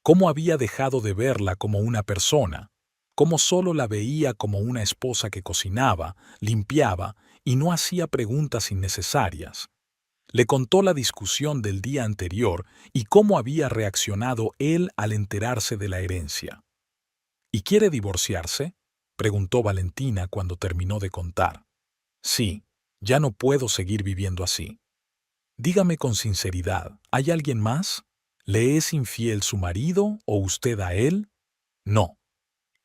cómo había dejado de verla como una persona, cómo solo la veía como una esposa que cocinaba, limpiaba y no hacía preguntas innecesarias. Le contó la discusión del día anterior y cómo había reaccionado él al enterarse de la herencia. «¿Y quiere divorciarse?», preguntó Valentina cuando terminó de contar. «Sí, ya no puedo seguir viviendo así». «Dígame con sinceridad, ¿hay alguien más? ¿Le es infiel su marido o usted a él?» «No.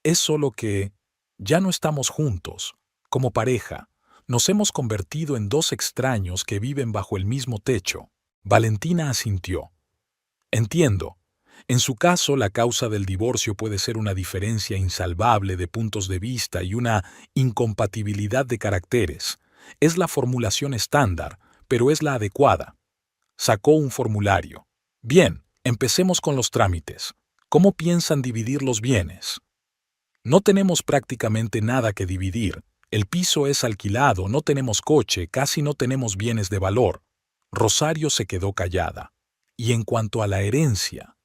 Es solo que ya no estamos juntos. Como pareja, nos hemos convertido en dos extraños que viven bajo el mismo techo». Valentina asintió. «Entiendo. En su caso, la causa del divorcio puede ser una diferencia insalvable de puntos de vista y una incompatibilidad de caracteres. Es la formulación estándar, pero es la adecuada». Sacó un formulario. «Bien, empecemos con los trámites. ¿Cómo piensan dividir los bienes?» «No tenemos prácticamente nada que dividir. El piso es alquilado, no tenemos coche, casi no tenemos bienes de valor». Rosario se quedó callada. «Y en cuanto a la herencia...».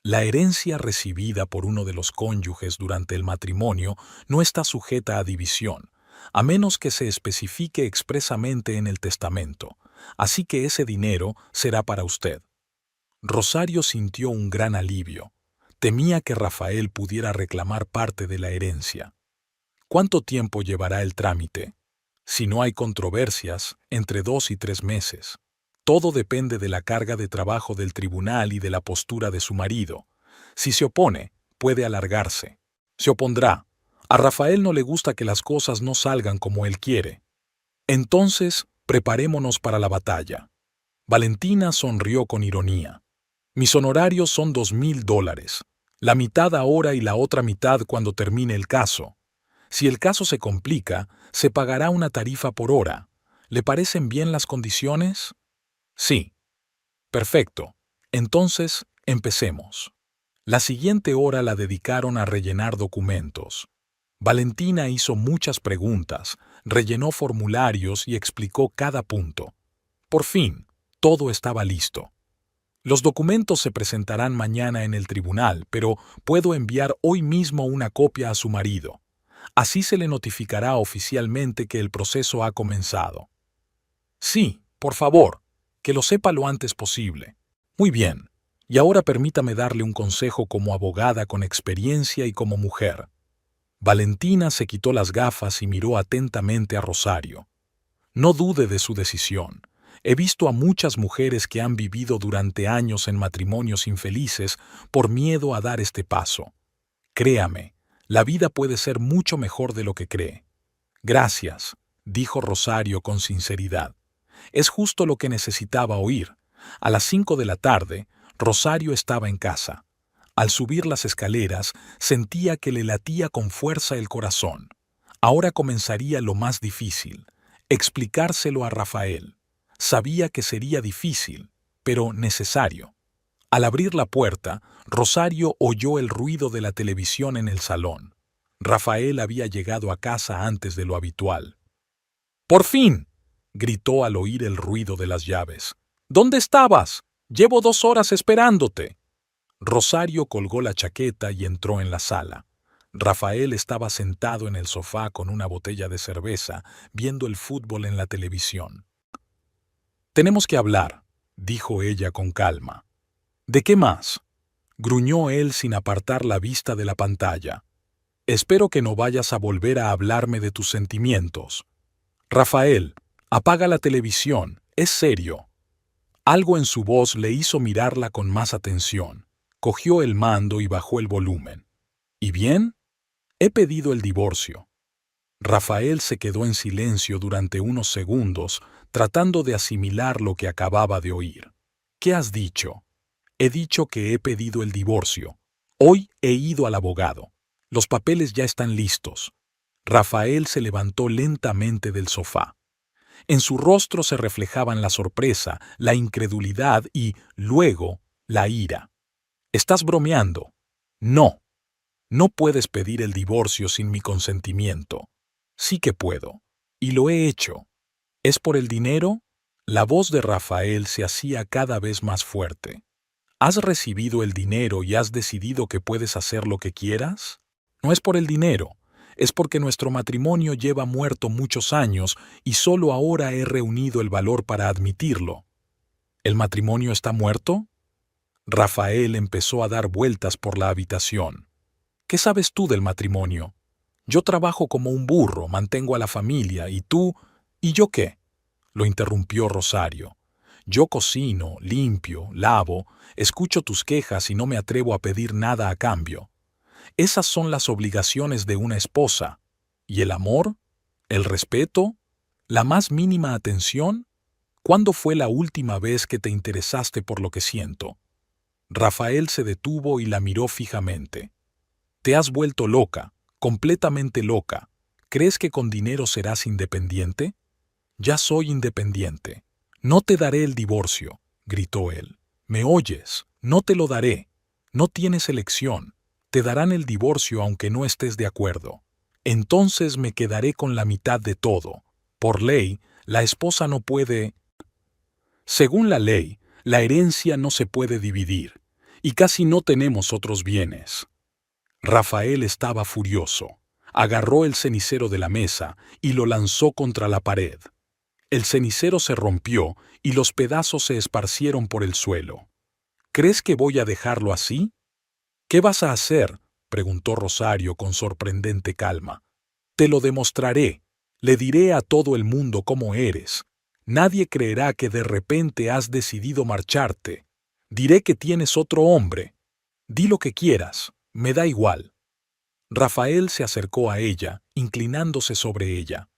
La herencia recibida por uno de los cónyuges durante el matrimonio no está sujeta a división, a menos que se especifique expresamente en el testamento. Así que ese dinero será para usted». Rosario sintió un gran alivio. Temía que Rafael pudiera reclamar parte de la herencia. «¿Cuánto tiempo llevará el trámite?» «Si no hay controversias, entre 2 y 3 meses. Todo depende de la carga de trabajo del tribunal y de la postura de su marido. Si se opone, puede alargarse. Se opondrá. A Rafael no le gusta que las cosas no salgan como él quiere. Entonces, preparémonos para la batalla». Valentina sonrió con ironía. «Mis honorarios son $2,000. La mitad ahora y la otra mitad cuando termine el caso. Si el caso se complica, se pagará una tarifa por hora. ¿Le parecen bien las condiciones?» «Sí». «Perfecto. Entonces, empecemos». La siguiente hora la dedicaron a rellenar documentos. Valentina hizo muchas preguntas, rellenó formularios y explicó cada punto. Por fin, todo estaba listo. Los documentos se presentarán mañana en el tribunal, pero puedo enviar hoy mismo una copia a su marido. Así se le notificará oficialmente que el proceso ha comenzado. Sí, por favor, que lo sepa lo antes posible. Muy bien, y ahora permítame darle un consejo como abogada con experiencia y como mujer. Valentina se quitó las gafas y miró atentamente a Rosario. No dude de su decisión. He visto a muchas mujeres que han vivido durante años en matrimonios infelices por miedo a dar este paso. Créame, la vida puede ser mucho mejor de lo que cree. Gracias, dijo Rosario con sinceridad. Es justo lo que necesitaba oír. A las 5 de la tarde, Rosario estaba en casa. Al subir las escaleras, sentía que le latía con fuerza el corazón. Ahora comenzaría lo más difícil, explicárselo a Rafael. Sabía que sería difícil, pero necesario. Al abrir la puerta, Rosario oyó el ruido de la televisión en el salón. Rafael había llegado a casa antes de lo habitual. ¡Por fin!, gritó al oír el ruido de las llaves. ¿Dónde estabas? Llevo 2 horas esperándote. Rosario colgó la chaqueta y entró en la sala. Rafael estaba sentado en el sofá con una botella de cerveza, viendo el fútbol en la televisión. «Tenemos que hablar», dijo ella con calma. «¿De qué más?», gruñó él sin apartar la vista de la pantalla. «Espero que no vayas a volver a hablarme de tus sentimientos». «Rafael, apaga la televisión, es serio». Algo en su voz le hizo mirarla con más atención. Cogió el mando y bajó el volumen. «¿Y bien? He pedido el divorcio». Rafael se quedó en silencio durante unos segundos, tratando de asimilar lo que acababa de oír. «¿Qué has dicho?» «He dicho que he pedido el divorcio. Hoy he ido al abogado. Los papeles ya están listos». Rafael se levantó lentamente del sofá. En su rostro se reflejaban la sorpresa, la incredulidad y, luego, la ira. «¿Estás bromeando?» «No. No puedes pedir el divorcio sin mi consentimiento». «Sí que puedo. Y lo he hecho». «¿Es por el dinero?» La voz de Rafael se hacía cada vez más fuerte. ¿Has recibido el dinero y has decidido que puedes hacer lo que quieras? No es por el dinero. Es porque nuestro matrimonio lleva muerto muchos años y solo ahora he reunido el valor para admitirlo. ¿El matrimonio está muerto? Rafael empezó a dar vueltas por la habitación. ¿Qué sabes tú del matrimonio? Yo trabajo como un burro, mantengo a la familia, y tú... ¿Y yo qué?, lo interrumpió Rosario. Yo cocino, limpio, lavo, escucho tus quejas y no me atrevo a pedir nada a cambio. Esas son las obligaciones de una esposa. ¿Y el amor? ¿El respeto? ¿La más mínima atención? ¿Cuándo fue la última vez que te interesaste por lo que siento? Rafael se detuvo y la miró fijamente. Te has vuelto loca, completamente loca. ¿Crees que con dinero serás independiente? Ya soy independiente. No te daré el divorcio, gritó él. ¿Me oyes? No te lo daré. No tienes elección. Te darán el divorcio aunque no estés de acuerdo. Entonces me quedaré con la mitad de todo. Por ley, la esposa no puede... Según la ley, la herencia no se puede dividir, y casi no tenemos otros bienes. Rafael estaba furioso. Agarró el cenicero de la mesa y lo lanzó contra la pared. El cenicero se rompió y los pedazos se esparcieron por el suelo. ¿Crees que voy a dejarlo así? ¿Qué vas a hacer?, preguntó Rosario con sorprendente calma. Te lo demostraré. Le diré a todo el mundo cómo eres. Nadie creerá que de repente has decidido marcharte. Diré que tienes otro hombre. Di lo que quieras, me da igual. Rafael se acercó a ella, inclinándose sobre ella.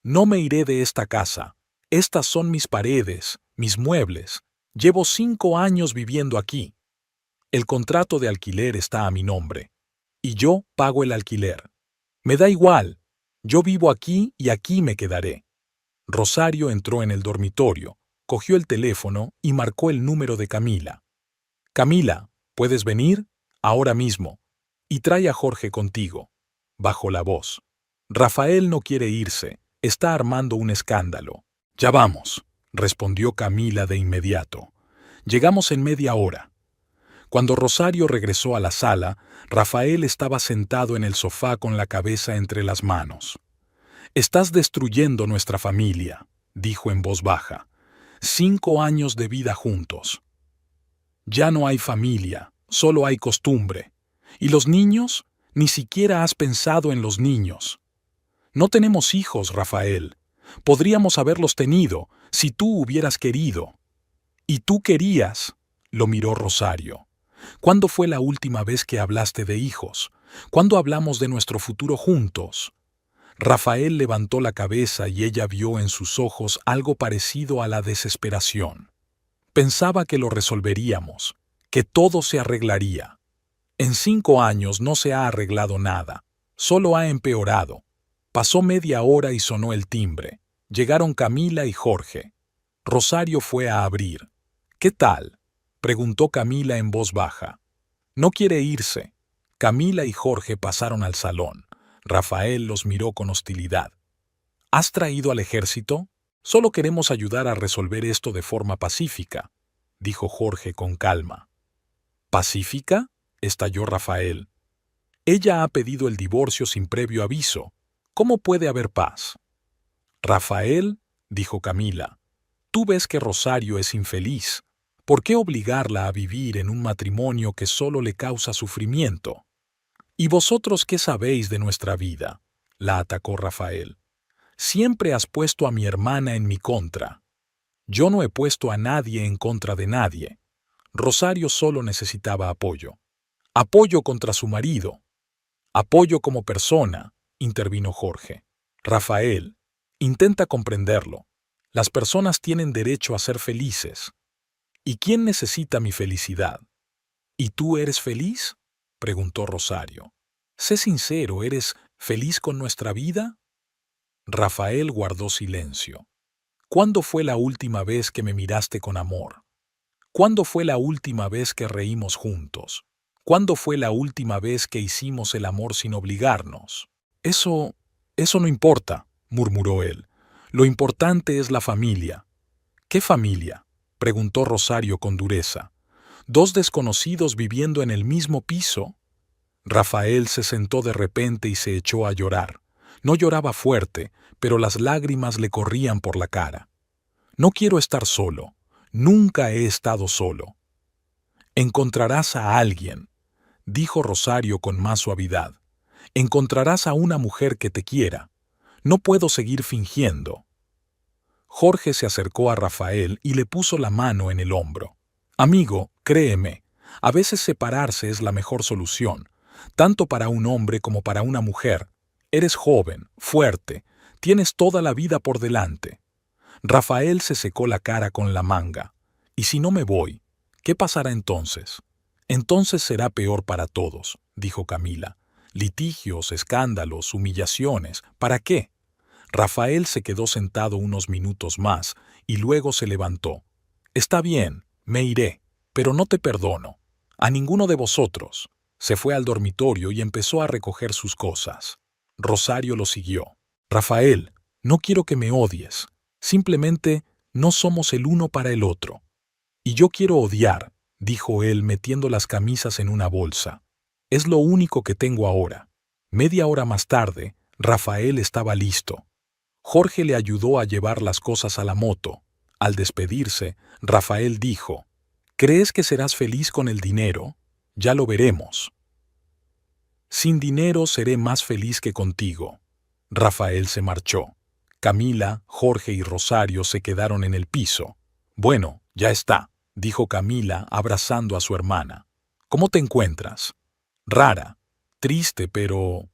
No me iré de esta casa. Estas son mis paredes, mis muebles. Llevo 5 años viviendo aquí. El contrato de alquiler está a mi nombre. Y yo pago el alquiler. Me da igual. Yo vivo aquí y aquí me quedaré. Rosario entró en el dormitorio, cogió el teléfono y marcó el número de Camila. Camila, ¿puedes venir? Ahora mismo. Y trae a Jorge contigo. Bajó la voz. Rafael no quiere irse. Está armando un escándalo. Ya vamos, respondió Camila de inmediato. Llegamos en media hora. Cuando Rosario regresó a la sala, Rafael estaba sentado en el sofá con la cabeza entre las manos. «Estás destruyendo nuestra familia», dijo en voz baja. 5 años de vida juntos. Ya no hay familia, solo hay costumbre. ¿Y los niños? Ni siquiera has pensado en los niños. No tenemos hijos, Rafael. Podríamos haberlos tenido, si tú hubieras querido. ¿Y tú querías? Lo miró Rosario. ¿Cuándo fue la última vez que hablaste de hijos? ¿Cuándo hablamos de nuestro futuro juntos? Rafael levantó la cabeza y ella vio en sus ojos algo parecido a la desesperación. Pensaba que lo resolveríamos, que todo se arreglaría. En 5 años no se ha arreglado nada, solo ha empeorado. Pasó media hora y sonó el timbre. Llegaron Camila y Jorge. Rosario fue a abrir. «¿Qué tal?», preguntó Camila en voz baja. «No quiere irse». Camila y Jorge pasaron al salón. Rafael los miró con hostilidad. «¿Has traído al ejército? Solo queremos ayudar a resolver esto de forma pacífica», dijo Jorge con calma. «¿Pacífica?», estalló Rafael. «Ella ha pedido el divorcio sin previo aviso. ¿Cómo puede haber paz?» «Rafael», dijo Camila, «tú ves que Rosario es infeliz. ¿Por qué obligarla a vivir en un matrimonio que solo le causa sufrimiento?» «¿Y vosotros qué sabéis de nuestra vida?», la atacó Rafael. «Siempre has puesto a mi hermana en mi contra». «Yo no he puesto a nadie en contra de nadie. Rosario solo necesitaba apoyo. Apoyo contra su marido. Apoyo como persona», intervino Jorge. «Rafael, intenta comprenderlo. Las personas tienen derecho a ser felices. ¿Y quién necesita mi felicidad? ¿Y tú eres feliz?», preguntó Rosario. «Sé sincero, ¿eres feliz con nuestra vida?». Rafael guardó silencio. «¿Cuándo fue la última vez que me miraste con amor? ¿Cuándo fue la última vez que reímos juntos? ¿Cuándo fue la última vez que hicimos el amor sin obligarnos?» Eso no importa», murmuró él. «Lo importante es la familia». «¿Qué familia?», preguntó Rosario con dureza. «¿2 desconocidos viviendo en el mismo piso?». Rafael se sentó de repente y se echó a llorar. No lloraba fuerte, pero las lágrimas le corrían por la cara. «No quiero estar solo. Nunca he estado solo». «Encontrarás a alguien», dijo Rosario con más suavidad. «Encontrarás a una mujer que te quiera. No puedo seguir fingiendo». Jorge se acercó a Rafael y le puso la mano en el hombro. «Amigo, créeme, a veces separarse es la mejor solución, tanto para un hombre como para una mujer. Eres joven, fuerte, tienes toda la vida por delante». Rafael se secó la cara con la manga. «¿Y si no me voy? ¿Qué pasará entonces?». «Entonces será peor para todos», dijo Camila. «Litigios, escándalos, humillaciones. ¿Para qué?». Rafael se quedó sentado unos minutos más y luego se levantó. «Está bien, me iré, pero no te perdono. A ninguno de vosotros». Se fue al dormitorio y empezó a recoger sus cosas. Rosario lo siguió. «Rafael, no quiero que me odies. Simplemente no somos el uno para el otro». «Y yo quiero odiar», dijo él metiendo las camisas en una bolsa. «Es lo único que tengo ahora». Media hora más tarde, Rafael estaba listo. Jorge le ayudó a llevar las cosas a la moto. Al despedirse, Rafael dijo: «¿Crees que serás feliz con el dinero? Ya lo veremos». «Sin dinero seré más feliz que contigo». Rafael se marchó. Camila, Jorge y Rosario se quedaron en el piso. «Bueno, ya está», dijo Camila abrazando a su hermana. «¿Cómo te encuentras?». «Rara, triste, pero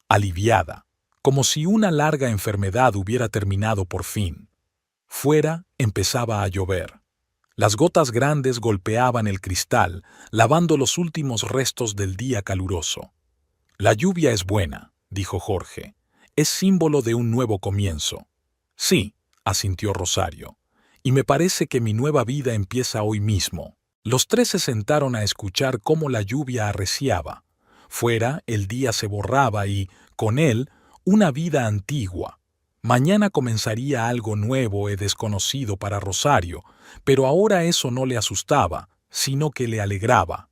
aliviada, como si una larga enfermedad hubiera terminado por fin». Fuera empezaba a llover. Las gotas grandes golpeaban el cristal, lavando los últimos restos del día caluroso. «La lluvia es buena», dijo Jorge. «Es símbolo de un nuevo comienzo». «Sí», asintió Rosario. «Y me parece que mi nueva vida empieza hoy mismo». Los tres se sentaron a escuchar cómo la lluvia arreciaba. Fuera, el día se borraba y, con él, una vida antigua. Mañana comenzaría algo nuevo y desconocido para Rosario, pero ahora eso no le asustaba, sino que le alegraba.